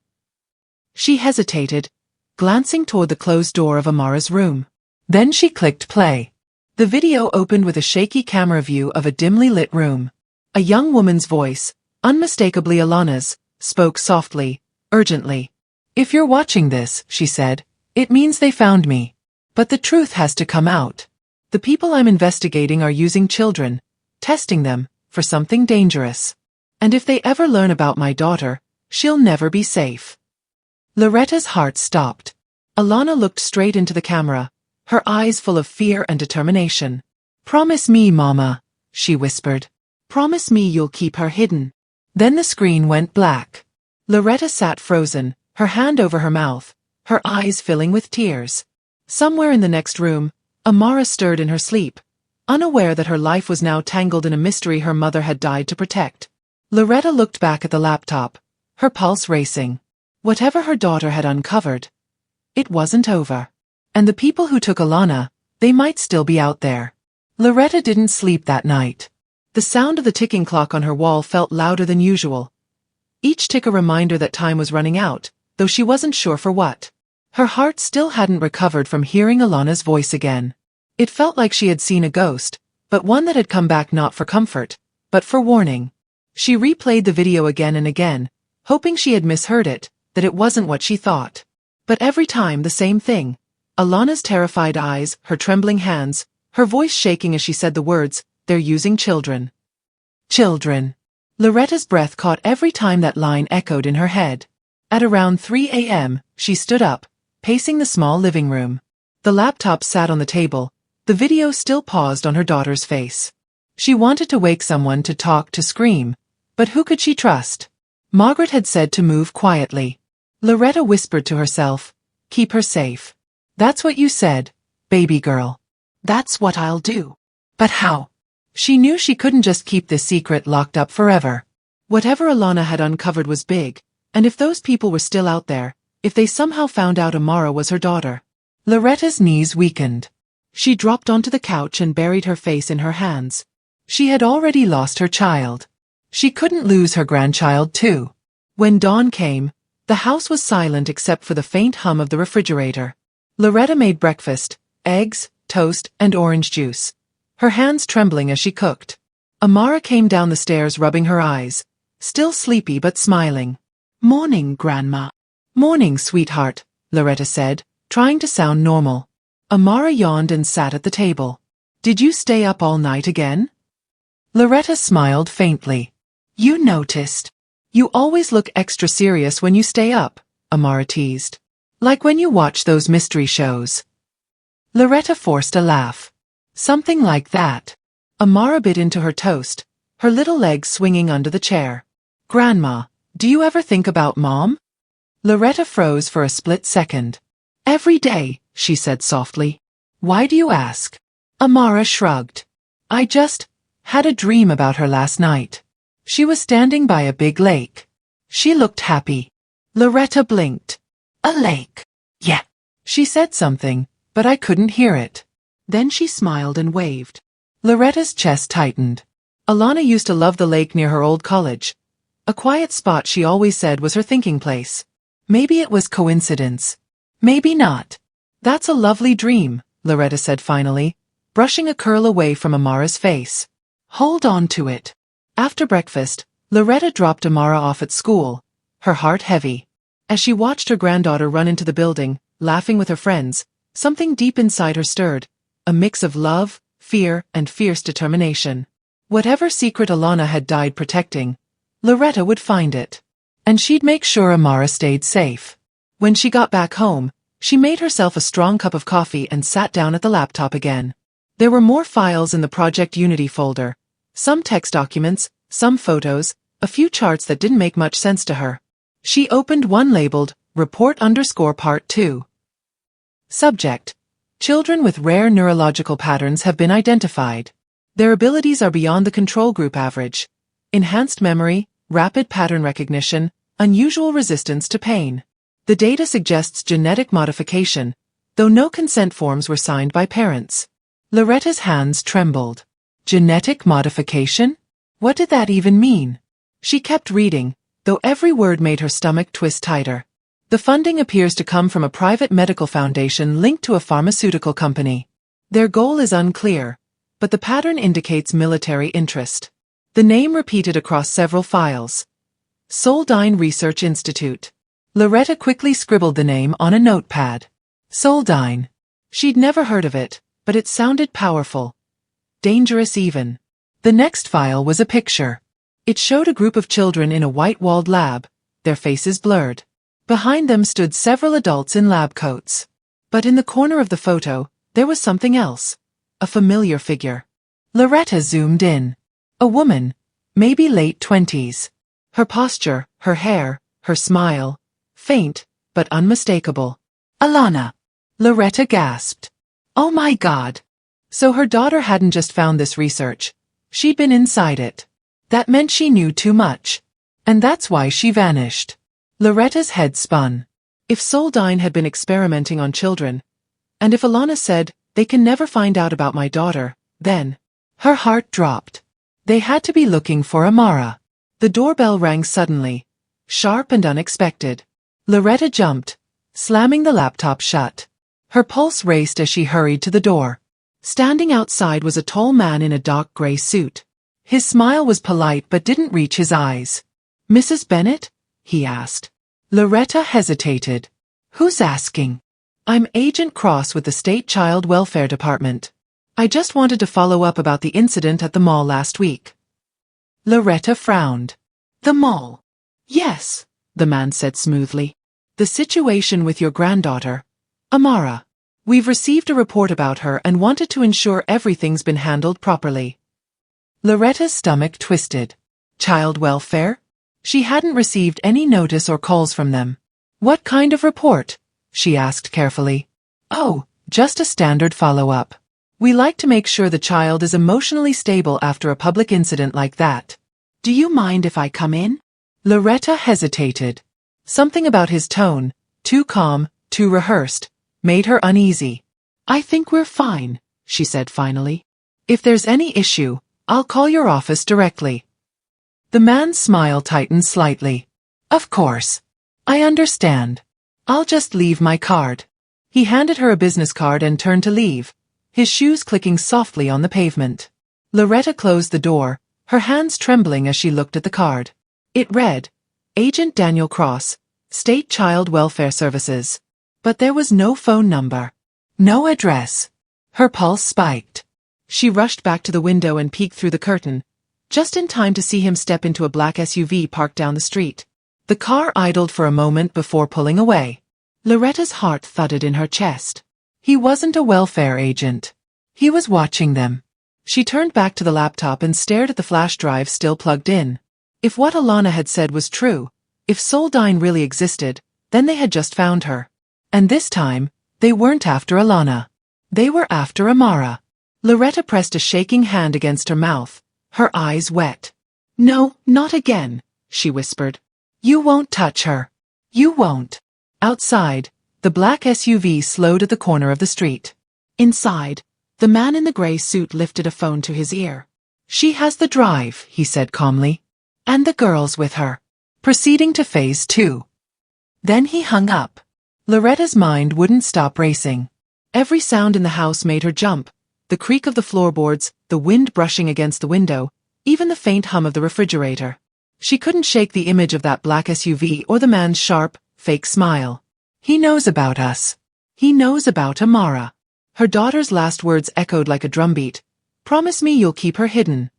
She hesitated, glancing toward the closed door of Amara's room. Then she clicked play. The video opened with a shaky camera view of a dimly lit room. A young woman's voice, unmistakably Alana's, spoke softly, urgently. If you're watching this, she said, it means they found me. But the truth has to come out. The people I'm investigating are using children, testing them, for something dangerous. And if they ever learn about my daughter, she'll never be safe. Loretta's heart stopped. Alana looked straight into the camera, her eyes full of fear and determination. "Promise me, Mama," she whispered. "Promise me you'll keep her hidden." Then the screen went black. Loretta sat frozen, her hand over her mouth, her eyes filling with tears. Somewhere in the next room, Amara stirred in her sleep, unaware that her life was now tangled in a mystery her mother had died to protect. Loretta looked back at the laptop, her pulse racing. Whatever her daughter had uncovered, it wasn't over. And the people who took Alana, they might still be out there. Loretta didn't sleep that night. The sound of the ticking clock on her wall felt louder than usual. Each tick a reminder that time was running out, though she wasn't sure for what. Her heart still hadn't recovered from hearing Alana's voice again. It felt like she had seen a ghost, but one that had come back not for comfort, but for warning. She replayed the video again and again, hoping she had misheard it, that it wasn't what she thought. But every time the same thing. Alana's terrified eyes, her trembling hands, her voice shaking as she said the words, "They're using children." Children. Loretta's breath caught every time that line echoed in her head. At around 3 a.m., she stood up, pacing the small living room. The laptop sat on the table, the video still paused on her daughter's face. She wanted to wake someone, to talk, to scream, but who could she trust? Margaret had said to move quietly. Loretta whispered to herself, "Keep her safe." "That's what you said, baby girl." "That's what I'll do." But how? She knew she couldn't just keep this secret locked up forever. Whatever Alana had uncovered was big, and if those people were still out there, if they somehow found out Amara was her daughter. Loretta's knees weakened. She dropped onto the couch and buried her face in her hands. She had already lost her child. She couldn't lose her grandchild too. When dawn came, the house was silent except for the faint hum of the refrigerator. Loretta made breakfast, eggs, toast, and orange juice, her hands trembling as she cooked. Amara came down the stairs rubbing her eyes, still sleepy but smiling. "Morning, Grandma." "Morning, sweetheart," Loretta said, trying to sound normal. Amara yawned and sat at the table. "Did you stay up all night again?" Loretta smiled faintly. "You noticed. You always look extra serious when you stay up," Amara teased. "Like when you watch those mystery shows." Loretta forced a laugh. "Something like that." Amara bit into her toast, her little legs swinging under the chair. "Grandma, do you ever think about Mom?" Loretta froze for a split second. "Every day," she said softly. "Why do you ask?" Amara shrugged. "I just had a dream about her last night. She was standing by a big lake. She looked happy." Loretta blinked. "A lake?" "Yeah." She said something, but I couldn't hear it. Then she smiled and waved. Loretta's chest tightened. Alana used to love the lake near her old college. A quiet spot she always said was her thinking place. Maybe it was coincidence. Maybe not. "That's a lovely dream," Loretta said finally, brushing a curl away from Amara's face. "Hold on to it." After breakfast, Loretta dropped Amara off at school, her heart heavy. As she watched her granddaughter run into the building, laughing with her friends, something deep inside her stirred, a mix of love, fear, and fierce determination. Whatever secret Alana had died protecting, Loretta would find it. And she'd make sure Amara stayed safe. When she got back home, she made herself a strong cup of coffee and sat down at the laptop again. There were more files in the Project Unity folder, some text documents, some photos, a few charts that didn't make much sense to her. She opened one labeled, Report_Part 2. Subject: Children with rare neurological patterns have been identified. Their abilities are beyond the control group average. Enhanced memory, rapid pattern recognition, unusual resistance to pain. The data suggests genetic modification, though no consent forms were signed by parents. Loretta's hands trembled. Genetic modification? What did that even mean? She kept reading, though every word made her stomach twist tighter. The funding appears to come from a private medical foundation linked to a pharmaceutical company. Their goal is unclear, but the pattern indicates military interest. The name repeated across several files. Soldine Research Institute. Loretta quickly scribbled the name on a notepad. Soldine. She'd never heard of it, but it sounded powerful. Dangerous even. The next file was a picture. It showed a group of children in a white-walled lab, their faces blurred. Behind them stood several adults in lab coats. But in the corner of the photo, there was something else. A familiar figure. Loretta zoomed in. A woman, maybe late 20s. Her posture, her hair, her smile. Faint, but unmistakable. Alana. Loretta gasped. Oh my God. So her daughter hadn't just found this research. She'd been inside it. That meant she knew too much. And that's why she vanished. Loretta's head spun. If Soldine had been experimenting on children, and if Alana said, they can never find out about my daughter, then her heart dropped. They had to be looking for Amara. The doorbell rang suddenly, sharp and unexpected. Loretta jumped, slamming the laptop shut. Her pulse raced as she hurried to the door. Standing outside was a tall man in a dark gray suit. His smile was polite but didn't reach his eyes. Mrs. Bennett? He asked. Loretta hesitated. Who's asking? I'm Agent Cross with the State Child Welfare Department. I just wanted to follow up about the incident at the mall last week. Loretta frowned. The mall? Yes, the man said smoothly. The situation with your granddaughter, Amara. We've received a report about her and wanted to ensure everything's been handled properly. Loretta's stomach twisted. Child welfare? She hadn't received any notice or calls from them. What kind of report? She asked carefully. Oh, just a standard follow-up. We like to make sure the child is emotionally stable after a public incident like that. Do you mind if I come in? Loretta hesitated. Something about his tone, too calm, too rehearsed, made her uneasy. I think we're fine, she said finally. If there's any issue, I'll call your office directly. The man's smile tightened slightly. Of course. I understand. I'll just leave my card. He handed her a business card and turned to leave, his shoes clicking softly on the pavement. Loretta closed the door, her hands trembling as she looked at the card. It read, Agent Daniel Cross, State Child Welfare Services. But there was no phone number. No address. Her pulse spiked. She rushed back to the window and peeked through the curtain, just in time to see him step into a black SUV parked down the street. The car idled for a moment before pulling away. Loretta's heart thudded in her chest. He wasn't a welfare agent. He was watching them. She turned back to the laptop and stared at the flash drive still plugged in. If what Alana had said was true, if Soldine really existed, then they had just found her. And this time, they weren't after Alana. They were after Amara. Loretta pressed a shaking hand against her mouth, her eyes wet. No, not again, she whispered. You won't touch her. You won't. Outside, the black SUV slowed at the corner of the street. Inside, the man in the gray suit lifted a phone to his ear. She has the drive, he said calmly. And the girls with her. Proceeding to phase 2. Then he hung up. Loretta's mind wouldn't stop racing. Every sound in the house made her jump. The creak of the floorboards, the wind brushing against the window, even the faint hum of the refrigerator. She couldn't shake the image of that black SUV or the man's sharp, fake smile. He knows about us. He knows about Amara. Her daughter's last words echoed like a drumbeat. Promise me you'll keep her hidden.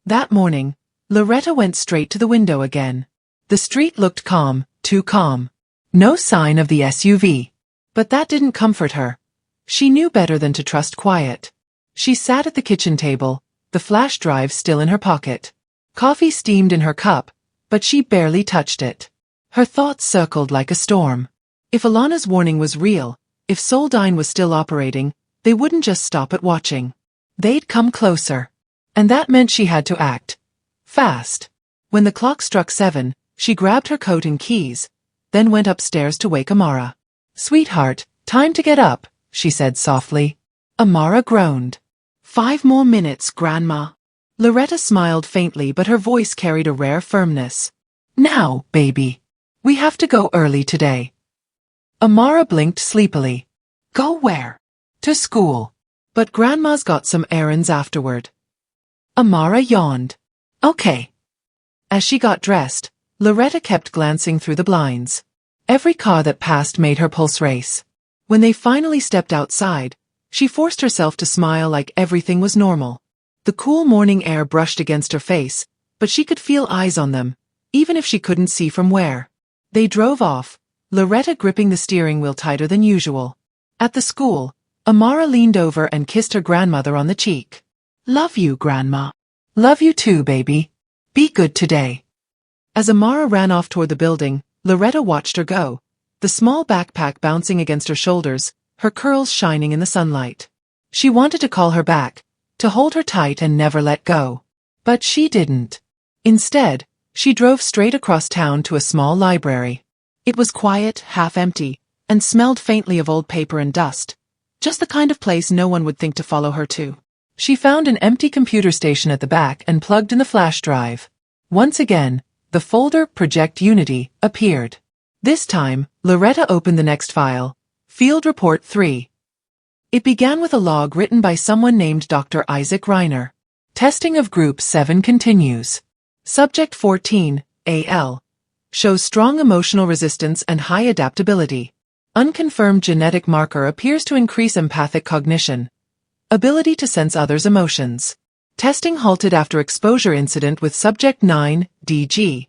That morning, Loretta went straight to the window again. The street looked calm, too calm. No sign of the SUV. But that didn't comfort her. She knew better than to trust quiet. She sat at the kitchen table, the flash drive still in her pocket. Coffee steamed in her cup, but she barely touched it. Her thoughts circled like a storm. If Alana's warning was real, if Soldine was still operating, they wouldn't just stop at watching. They'd come closer. And that meant she had to act. Fast. When the clock struck 7, she grabbed her coat and keys, then went upstairs to wake Amara. Sweetheart, time to get up, she said softly. Amara groaned. 5 more minutes, Grandma. Loretta smiled faintly, but her voice carried a rare firmness. Now, baby. We have to go early today. Amara blinked sleepily. Go where? To school. But Grandma's got some errands afterward. Amara yawned. Okay. As she got dressed, Loretta kept glancing through the blinds. Every car that passed made her pulse race. When they finally stepped outside, she forced herself to smile like everything was normal. The cool morning air brushed against her face, but she could feel eyes on them, even if she couldn't see from where. They drove off, Loretta gripping the steering wheel tighter than usual. At the school, Amara leaned over and kissed her grandmother on the cheek. "Love you, Grandma." "Love you too, baby. Be good today." As Amara ran off toward the building, Loretta watched her go, the small backpack bouncing against her shoulders, her curls shining in the sunlight. She wanted to call her back, to hold her tight and never let go. But she didn't. Instead, she drove straight across town to a small library. It was quiet, half-empty, and smelled faintly of old paper and dust. Just the kind of place no one would think to follow her to. She found an empty computer station at the back and plugged in the flash drive. Once again, the folder Project Unity appeared. This time, Loretta opened the next file, Field Report 3. It began with a log written by someone named Dr. Isaac Reiner. Testing of Group 7 continues. Subject 14, AL, shows strong emotional resistance and high adaptability. Unconfirmed genetic marker appears to increase empathic cognition. Ability to sense others' emotions. Testing halted after exposure incident with Subject 9, DG.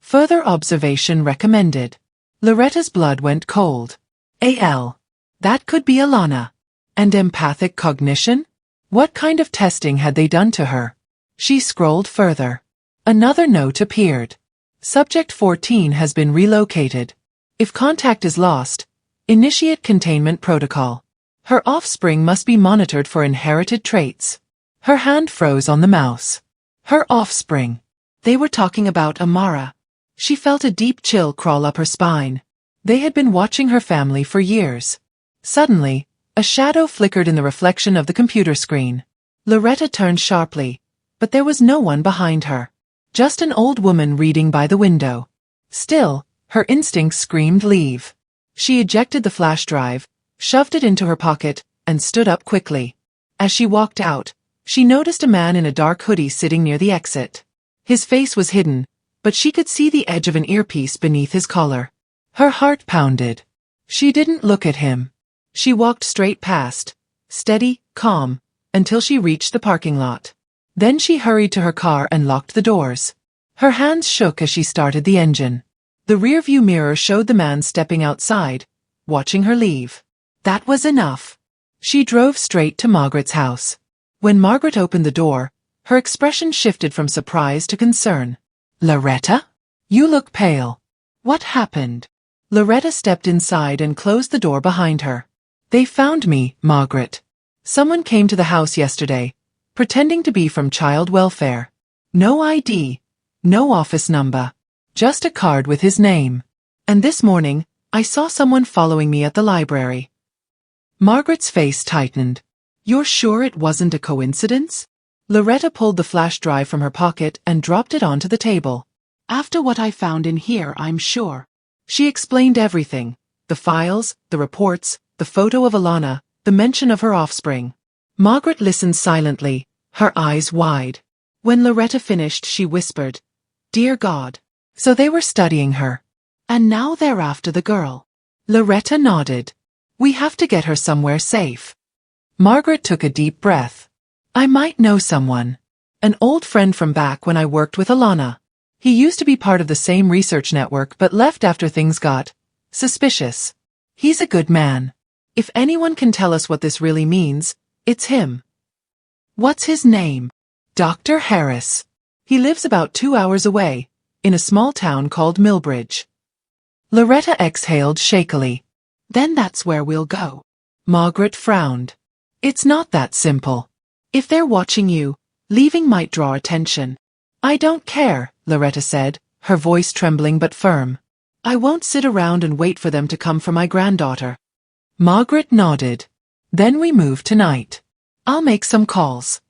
Further observation recommended. Loretta's blood went cold. AL. That could be Alana. And empathic cognition? What kind of testing had they done to her? She scrolled further. Another note appeared. Subject 14 has been relocated. If contact is lost, initiate containment protocol. Her offspring must be monitored for inherited traits. Her hand froze on the mouse. Her offspring. They were talking about Amara. She felt a deep chill crawl up her spine. They had been watching her family for years. Suddenly, a shadow flickered in the reflection of the computer screen. Loretta turned sharply, but there was no one behind her. Just an old woman reading by the window. Still, her instincts screamed leave. She ejected the flash drive, shoved it into her pocket, and stood up quickly. As she walked out, she noticed a man in a dark hoodie sitting near the exit. His face was hidden, but she could see the edge of an earpiece beneath his collar. Her heart pounded. She didn't look at him. She walked straight past, steady, calm, until she reached the parking lot. Then she hurried to her car and locked the doors. Her hands shook as she started the engine. The rearview mirror showed the man stepping outside, watching her leave. That was enough. She drove straight to Margaret's house. When Margaret opened the door, her expression shifted from surprise to concern. "Loretta? You look pale. What happened?" Loretta stepped inside and closed the door behind her. "They found me, Margaret. Someone came to the house yesterday, pretending to be from child welfare. No ID, no office number, just a card with his name. And this morning, I saw someone following me at the library." Margaret's face tightened. "You're sure it wasn't a coincidence?" Loretta pulled the flash drive from her pocket and dropped it onto the table. "After what I found in here, I'm sure." She explained everything. The files, the reports, the photo of Alana, the mention of her offspring. Margaret listened silently, her eyes wide. When Loretta finished, she whispered, "Dear God." So they were studying her. And now they're after the girl. Loretta nodded. "We have to get her somewhere safe." Margaret took a deep breath. "I might know someone. An old friend from back when I worked with Alana. He used to be part of the same research network but left after things got suspicious. He's a good man. If anyone can tell us what this really means, it's him." "What's his name?" "Dr. Harris. He lives about 2 hours away, in a small town called Millbridge." Loretta exhaled shakily. "Then that's where we'll go." Margaret frowned. "It's not that simple. If they're watching you, leaving might draw attention." "I don't care," Loretta said, her voice trembling but firm. "I won't sit around and wait for them to come for my granddaughter." Margaret nodded. "Then we move tonight. I'll make some calls."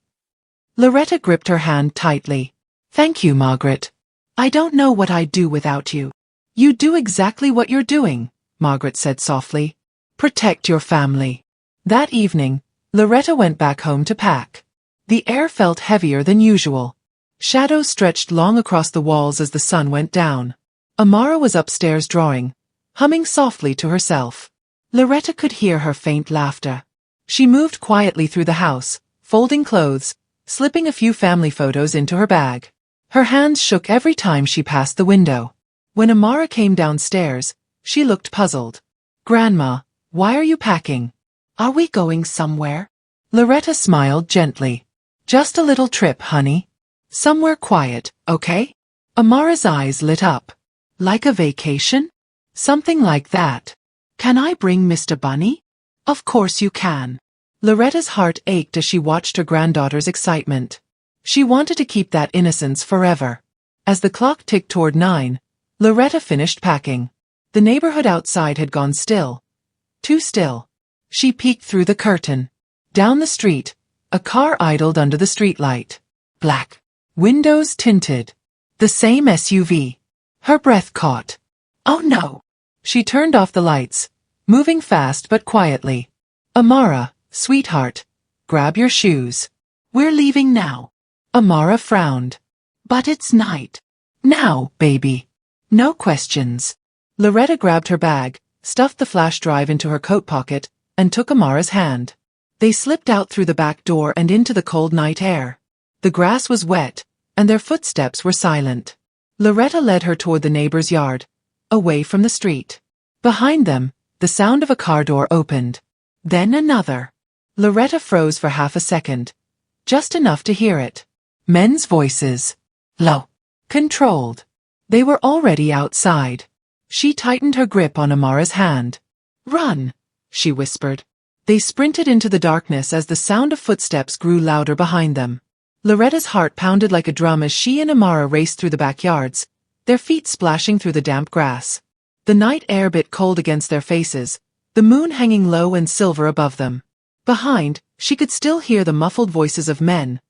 Loretta gripped her hand tightly. "Thank you, Margaret. I don't know what I'd do without you." "You do exactly what you're doing," Margaret said softly. "Protect your family." That evening, Loretta went back home to pack. The air felt heavier than usual. Shadows stretched long across the walls as the sun went down. Amara was upstairs drawing, humming softly to herself. Loretta could hear her faint laughter. She moved quietly through the house, folding clothes, slipping a few family photos into her bag. Her hands shook every time she passed the window. When Amara came downstairs, She looked puzzled. Grandma, why are you packing? Are we going somewhere? Loretta smiled gently. Just a little trip, honey. Somewhere quiet, okay? Amara's eyes lit up. Like a vacation? Something like that. Can I bring Mr. Bunny? Of course you can. Loretta's heart ached as she watched her granddaughter's excitement. She wanted to keep that innocence forever. As the clock ticked toward 9, Loretta finished packing. The neighborhood outside had gone still. Too still. She peeked through the curtain. Down the street, a car idled under the streetlight. Black. Windows tinted. The same SUV. Her breath caught. Oh no! She turned off the lights, moving fast but quietly. Amara, sweetheart, grab your shoes. We're leaving now. Amara frowned. But it's night. Now, baby. No questions. Loretta grabbed her bag, stuffed the flash drive into her coat pocket, and took Amara's hand. They slipped out through the back door and into the cold night air. The grass was wet, and their footsteps were silent. Loretta led her toward the neighbor's yard, away from the street. Behind them, the sound of a car door opened. Then another. Loretta froze for half a second. Just enough to hear it. Men's voices. Low. Controlled. They were already outside. She tightened her grip on Amara's hand. Run, she whispered. They sprinted into the darkness as the sound of footsteps grew louder behind them. Loretta's heart pounded like a drum as she and Amara raced through the backyards, their feet splashing through the damp grass. The night air bit cold against their faces, the moon hanging low and silver above them. Behind, she could still hear the muffled voices of men.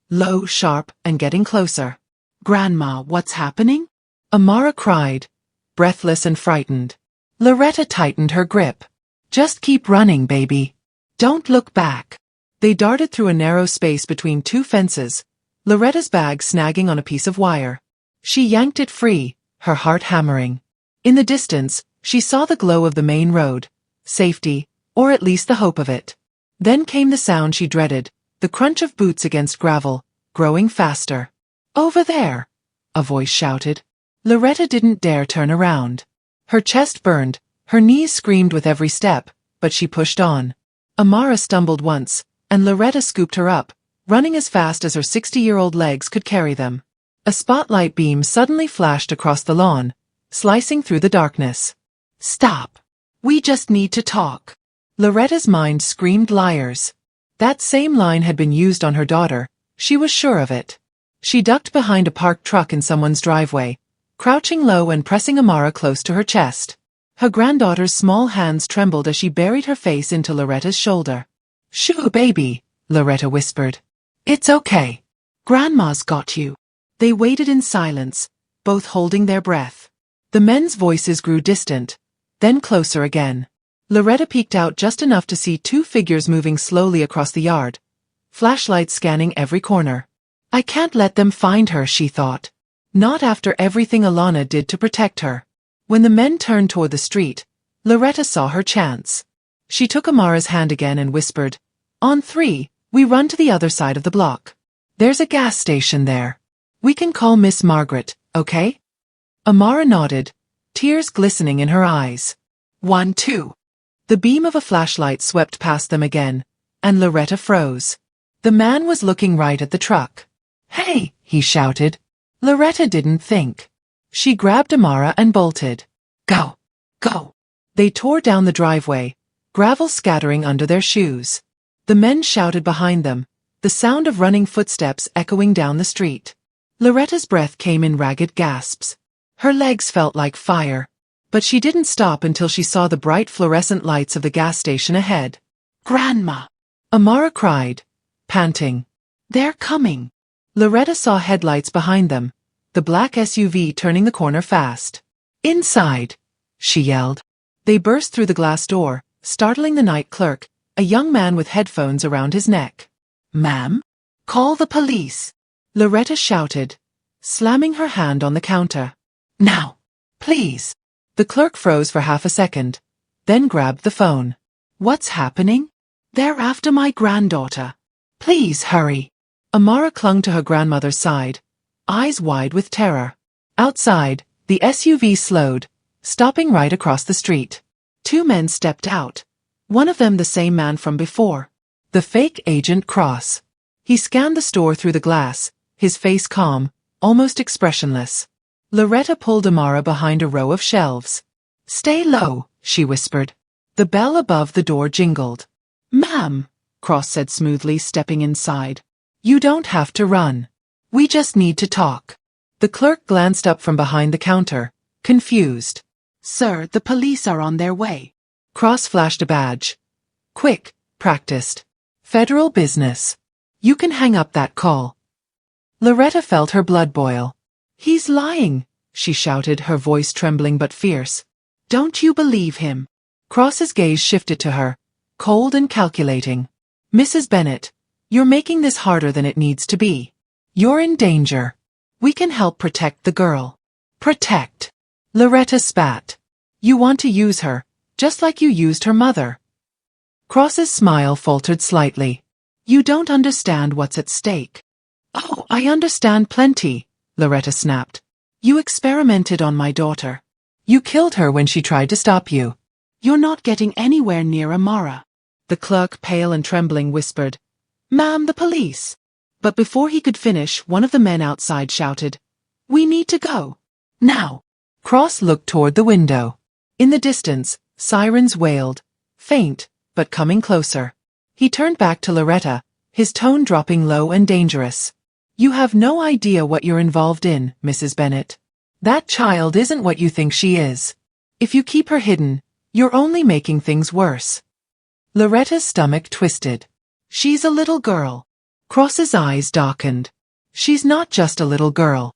Low, sharp, and getting closer. Grandma, what's happening? Amara cried, breathless and frightened. Loretta tightened her grip. Just keep running, baby. Don't look back. They darted through a narrow space between two fences, Loretta's bag snagging on a piece of wire. She yanked it free, her heart hammering. In the distance, she saw the glow of the main road. Safety, or at least the hope of it. Then came the sound she dreaded, the crunch of boots against gravel, growing faster. Over there! A voice shouted. Loretta didn't dare turn around. Her chest burned, her knees screamed with every step, but she pushed on. Amara stumbled once, and Loretta scooped her up, running as fast as her 60-year-old legs could carry them. A spotlight beam suddenly flashed across the lawn, slicing through the darkness. Stop! We just need to talk. Loretta's mind screamed liars. That same line had been used on her daughter, she was sure of it. She ducked behind a parked truck in someone's driveway, crouching low and pressing Amara close to her chest. Her granddaughter's small hands trembled as she buried her face into Loretta's shoulder. Shoo, baby, Loretta whispered. It's okay. Grandma's got you. They waited in silence, both holding their breath. The men's voices grew distant, then closer again. Loretta peeked out just enough to see two figures moving slowly across the yard, flashlights scanning every corner. I can't let them find her, she thought. Not after everything Alana did to protect her. When the men turned toward the street, Loretta saw her chance. She took Amara's hand again and whispered, On 3, we run to the other side of the block. There's a gas station there. We can call Miss Margaret, okay? Amara nodded, tears glistening in her eyes. 1, 2. The beam of a flashlight swept past them again, and Loretta froze. The man was looking right at the truck. Hey, he shouted. Loretta didn't think. She grabbed Amara and bolted. Go! Go! They tore down the driveway, gravel scattering under their shoes. The men shouted behind them, the sound of running footsteps echoing down the street. Loretta's breath came in ragged gasps. Her legs felt like fire, but she didn't stop until she saw the bright fluorescent lights of the gas station ahead. Grandma! Amara cried, panting. They're coming! Loretta saw headlights behind them, the black SUV turning the corner fast. Inside! She yelled. They burst through the glass door, startling the night clerk, a young man with headphones around his neck. Ma'am? Call the police! Loretta shouted, slamming her hand on the counter. Now! Please! The clerk froze for half a second, then grabbed the phone. What's happening? They're after my granddaughter. Please hurry. Amara clung to her grandmother's side, eyes wide with terror. Outside, the SUV slowed, stopping right across the street. Two men stepped out. One of them the same man from before. The fake agent Cross. He scanned the store through the glass, his face calm, almost expressionless. Loretta pulled Amara behind a row of shelves. "Stay low," she whispered. The bell above the door jingled. "Ma'am," Cross said smoothly, stepping inside. "You don't have to run. We just need to talk." The clerk glanced up from behind the counter, confused. "Sir, the police are on their way." Cross flashed a badge. "Quick," practiced. "Federal business. You can hang up that call." Loretta felt her blood boil. "He's lying," she shouted, her voice trembling but fierce. "Don't you believe him?" Cross's gaze shifted to her, cold and calculating. "Mrs. Bennet, you're making this harder than it needs to be. You're in danger. We can help protect the girl." "Protect?" Loretta spat. "You want to use her, just like you used her mother." Cross's smile faltered slightly. "You don't understand what's at stake." "Oh, I understand plenty," Loretta snapped. "You experimented on my daughter. You killed her when she tried to stop you. You're not getting anywhere near Amara." The clerk, pale and trembling, whispered, "Ma'am, the police." But before he could finish, one of the men outside shouted, "We need to go. Now." Cross looked toward the window. In the distance, sirens wailed, faint, but coming closer. He turned back to Loretta, his tone dropping low and dangerous. "You have no idea what you're involved in, Mrs. Bennet. That child isn't what you think she is. If you keep her hidden, you're only making things worse." Loretta's stomach twisted. "She's a little girl." Cross's eyes darkened. "She's not just a little girl."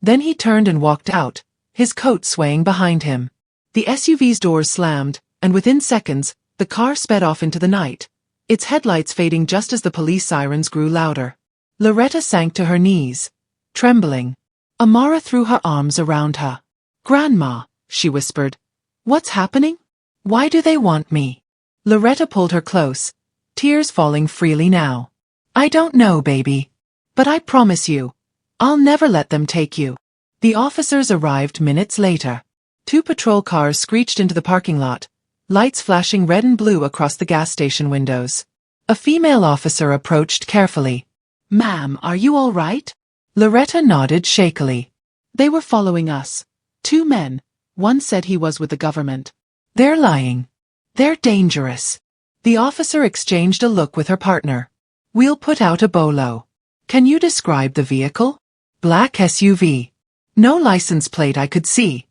Then he turned and walked out, his coat swaying behind him. The SUV's doors slammed, and within seconds, the car sped off into the night, its headlights fading just as the police sirens grew louder. Loretta sank to her knees, trembling. Amara threw her arms around her. "Grandma," she whispered. "What's happening? Why do they want me?" Loretta pulled her close, tears falling freely now. "I don't know, baby. But I promise you, I'll never let them take you." The officers arrived minutes later. Two patrol cars screeched into the parking lot, lights flashing red and blue across the gas station windows. A female officer approached carefully. "Ma'am, are you all right?" Loretta nodded shakily. "They were following us. Two men. One said he was with the government." "They're lying. They're dangerous." The officer exchanged a look with her partner. "We'll put out a bolo. Can you describe the vehicle?" "Black SUV. No license plate I could see."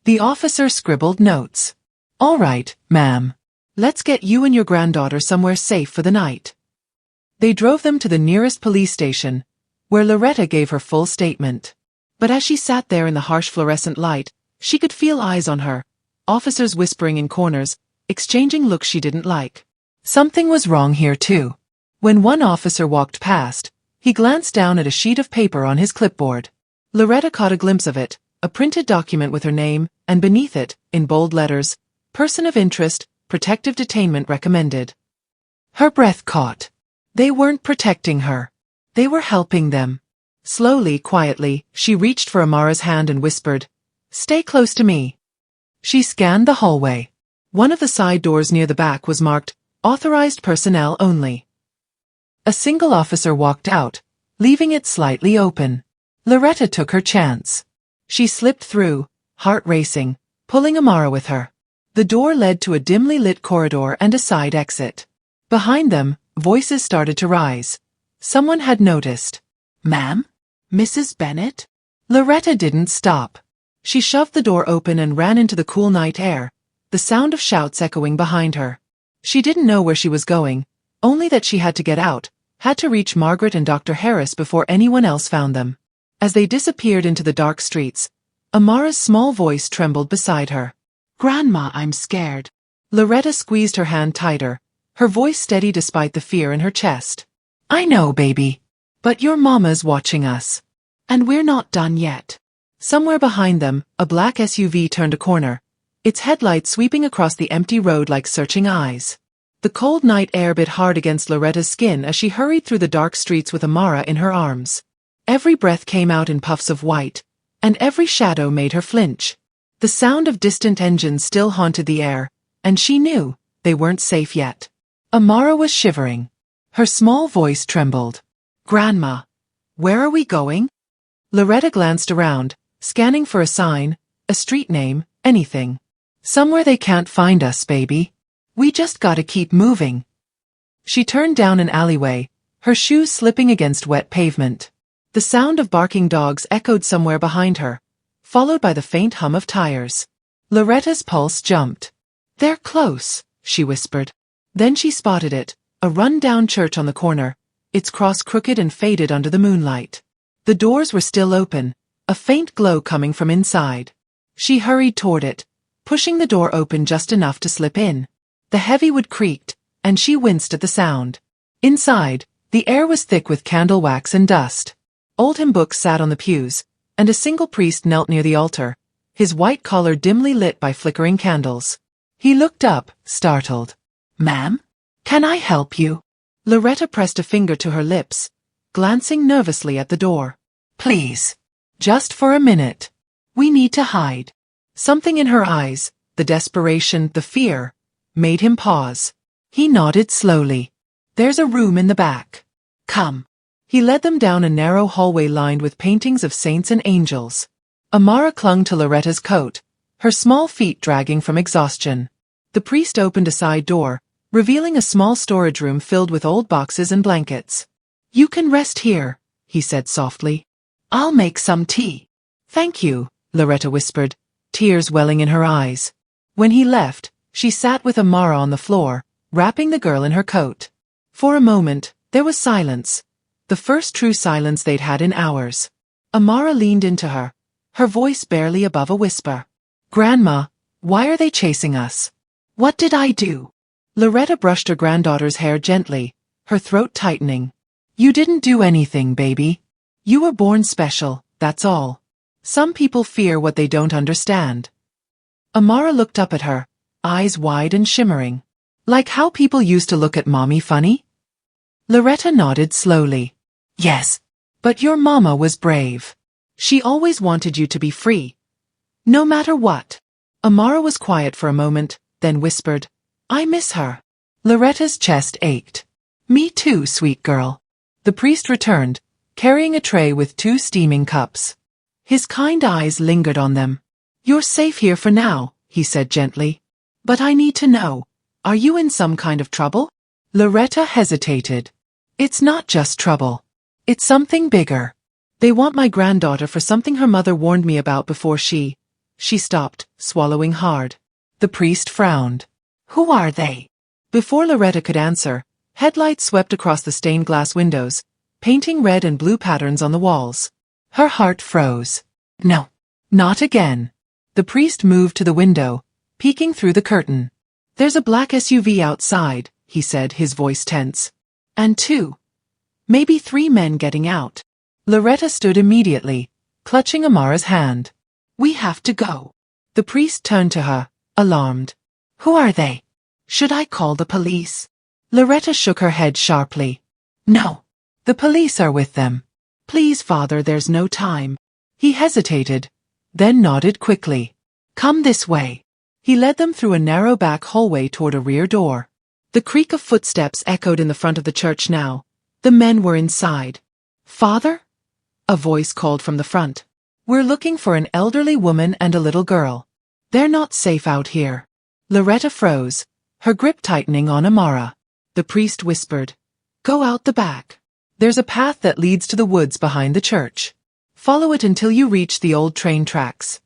The officer scribbled notes. "All right, ma'am. Let's get you and your granddaughter somewhere safe for the night." They drove them to the nearest police station, where Loretta gave her full statement. But as she sat there in the harsh fluorescent light, she could feel eyes on her, officers whispering in corners, exchanging looks she didn't like. Something was wrong here too. When one officer walked past, he glanced down at a sheet of paper on his clipboard. Loretta caught a glimpse of it, a printed document with her name, and beneath it, in bold letters, "Person of interest, protective detainment recommended." Her breath caught. They weren't protecting her. They were helping them. Slowly, quietly, she reached for Amara's hand and whispered, "Stay close to me." She scanned the hallway. One of the side doors near the back was marked, "Authorized personnel only." A single officer walked out, leaving it slightly open. Loretta took her chance. She slipped through, heart racing, pulling Amara with her. The door led to a dimly lit corridor and a side exit. Behind them, voices started to rise. Someone had noticed. "Ma'am? Mrs. Bennet?" Loretta didn't stop. She shoved the door open and ran into the cool night air, the sound of shouts echoing behind her. She didn't know where she was going, only that she had to get out, had to reach Margaret and Dr. Harris before anyone else found them. As they disappeared into the dark streets, Amara's small voice trembled beside her. "Grandma, I'm scared." Loretta squeezed her hand tighter, her voice steady despite the fear in her chest. "I know, baby. But your mama's watching us. And we're not done yet." Somewhere behind them, a black SUV turned a corner, its headlights sweeping across the empty road like searching eyes. The cold night air bit hard against Loretta's skin as she hurried through the dark streets with Amara in her arms. Every breath came out in puffs of white, and every shadow made her flinch. The sound of distant engines still haunted the air, and she knew they weren't safe yet. Amara was shivering. Her small voice trembled. "Grandma, where are we going?" Loretta glanced around, scanning for a sign, a street name, anything. "Somewhere they can't find us, baby. We just gotta keep moving." She turned down an alleyway, her shoes slipping against wet pavement. The sound of barking dogs echoed somewhere behind her, followed by the faint hum of tires. Loretta's pulse jumped. "They're close," she whispered. Then she spotted it, a run-down church on the corner, its cross crooked and faded under the moonlight. The doors were still open, a faint glow coming from inside. She hurried toward it, pushing the door open just enough to slip in. The heavy wood creaked, and she winced at the sound. Inside, the air was thick with candle wax and dust. Old hymn books sat on the pews, and a single priest knelt near the altar, his white collar dimly lit by flickering candles. He looked up, startled. "Ma'am? Can I help you?" Loretta pressed a finger to her lips, glancing nervously at the door. "Please. Just for a minute. We need to hide." Something in her eyes, the desperation, the fear, made him pause. He nodded slowly. "There's a room in the back. Come." He led them down a narrow hallway lined with paintings of saints and angels. Amara clung to Loretta's coat, her small feet dragging from exhaustion. The priest opened a side door, revealing a small storage room filled with old boxes and blankets. "You can rest here," he said softly. "I'll make some tea." "Thank you," Loretta whispered, tears welling in her eyes. When he left, she sat with Amara on the floor, wrapping the girl in her coat. For a moment, there was silence, the first true silence they'd had in hours. Amara leaned into her, her voice barely above a whisper. "Grandma, why are they chasing us?" "What did I do?" Loretta brushed her granddaughter's hair gently, her throat tightening. "You didn't do anything, baby. You were born special, that's all. Some people fear what they don't understand." Amara looked up at her, eyes wide and shimmering. "Like how people used to look at mommy funny?" Loretta nodded slowly. "Yes. But your mama was brave. She always wanted you to be free. No matter what." Amara was quiet for a moment, then whispered, "I miss her." Loretta's chest ached. "Me too, sweet girl." The priest returned, carrying a tray with 2 steaming cups. His kind eyes lingered on them. "You're safe here for now," he said gently. "But I need to know, are you in some kind of trouble?" Loretta hesitated. "It's not just trouble. It's something bigger. They want my granddaughter for something her mother warned me about before she stopped, swallowing hard." The priest frowned. "Who are they?" Before Loretta could answer, headlights swept across the stained glass windows, painting red and blue patterns on the walls. Her heart froze. "No, not again." The priest moved to the window, peeking through the curtain. "There's a black SUV outside," he said, his voice tense. "And 2, maybe 3 men getting out." Loretta stood immediately, clutching Amara's hand. "We have to go." The priest turned to her, alarmed. "Who are they? Should I call the police?" Loretta shook her head sharply. "No. The police are with them. Please, Father, there's no time." He hesitated, then nodded quickly. "Come this way." He led them through a narrow back hallway toward a rear door. The creak of footsteps echoed in the front of the church now. The men were inside. "Father?" a voice called from the front. "We're looking for an elderly woman and a little girl. They're not safe out here." Loretta froze, her grip tightening on Amara. The priest whispered, "Go out the back. There's a path that leads to the woods behind the church. Follow it until you reach the old train tracks."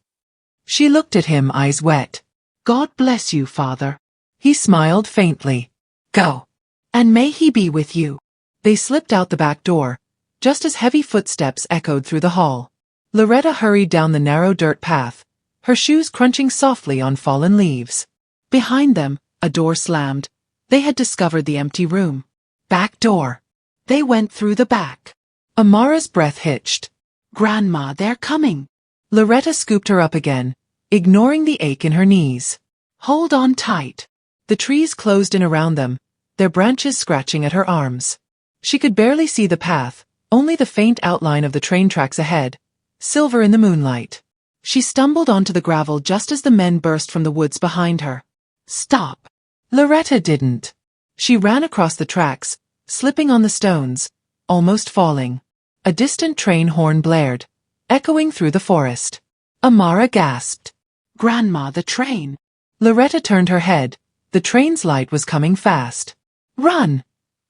She looked at him, eyes wet. "God bless you, Father." He smiled faintly. "Go. And may he be with you." They slipped out the back door, just as heavy footsteps echoed through the hall. Loretta hurried down the narrow dirt path, her shoes crunching softly on fallen leaves. Behind them, a door slammed. They had discovered the empty room. Back door. They went through the back. Amara's breath hitched. "Grandma, they're coming." Loretta scooped her up again, ignoring the ache in her knees. "Hold on tight." The trees closed in around them, their branches scratching at her arms. She could barely see the path, only the faint outline of the train tracks ahead, silver in the moonlight. She stumbled onto the gravel just as the men burst from the woods behind her. Stop! Loretta didn't. She ran across the tracks, slipping on the stones, almost falling. A distant train horn blared, echoing through the forest. Amara gasped. Grandma, the train! Loretta turned her head. The train's light was coming fast. Run!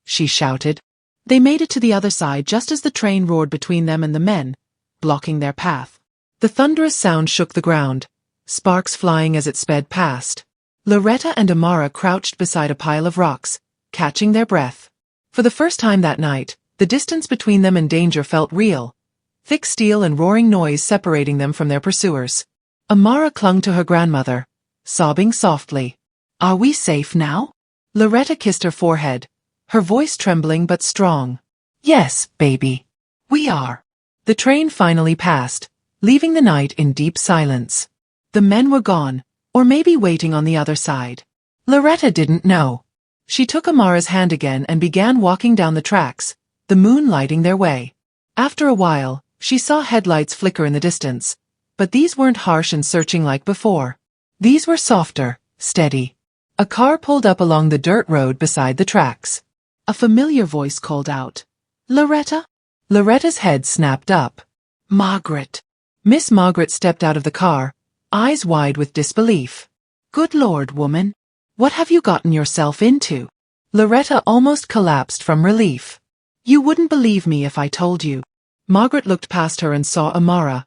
She shouted. They made it to the other side just as the train roared between them and the men, blocking their path. The thunderous sound shook the ground, sparks flying as it sped past. Loretta and Amara crouched beside a pile of rocks, catching their breath. For the first time that night, the distance between them and danger felt real, thick steel and roaring noise separating them from their pursuers. Amara clung to her grandmother, sobbing softly. Are we safe now? Loretta kissed her forehead, her voice trembling but strong. Yes, baby. We are. The train finally passed, leaving the night in deep silence. The men were gone, or maybe waiting on the other side. Loretta didn't know. She took Amara's hand again and began walking down the tracks, the moon lighting their way. After a while, she saw headlights flicker in the distance, but these weren't harsh and searching like before. These were softer, steady. A car pulled up along the dirt road beside the tracks. A familiar voice called out, Loretta? Loretta's head snapped up. Margaret. Miss Margaret stepped out of the car, eyes wide with disbelief. Good Lord, woman. What have you gotten yourself into? Loretta almost collapsed from relief. You wouldn't believe me if I told you. Margaret looked past her and saw Amara,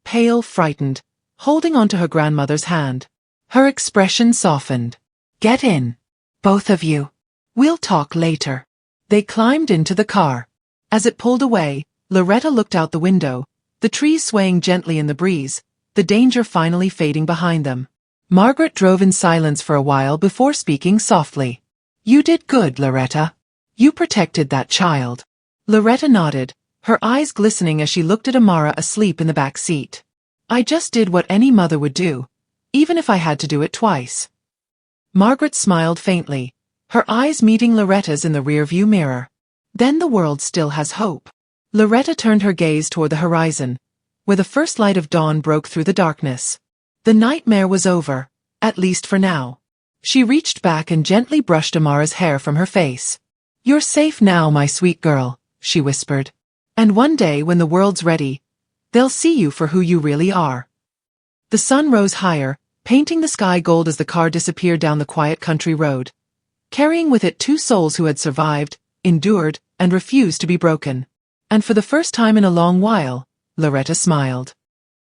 pale, frightened, holding onto her grandmother's hand. Her expression softened. Get in. Both of you. We'll talk later. They climbed into the car. As it pulled away, Loretta looked out the window, the trees swaying gently in the breeze, the danger finally fading behind them. Margaret drove in silence for a while before speaking softly. You did good, Loretta. You protected that child. Loretta nodded, her eyes glistening as she looked at Amara asleep in the back seat. I just did what any mother would do, even if I had to do it twice. Margaret smiled faintly, her eyes meeting Loretta's in the rearview mirror. Then the world still has hope. Loretta turned her gaze toward the horizon, where the first light of dawn broke through the darkness. The nightmare was over, at least for now. She reached back and gently brushed Amara's hair from her face. You're safe now, my sweet girl, she whispered. And one day when the world's ready, they'll see you for who you really are. The sun rose higher, painting the sky gold as the car disappeared down the quiet country road, carrying with it two souls who had survived, endured, and refused to be broken. And for the first time in a long while, Loretta smiled.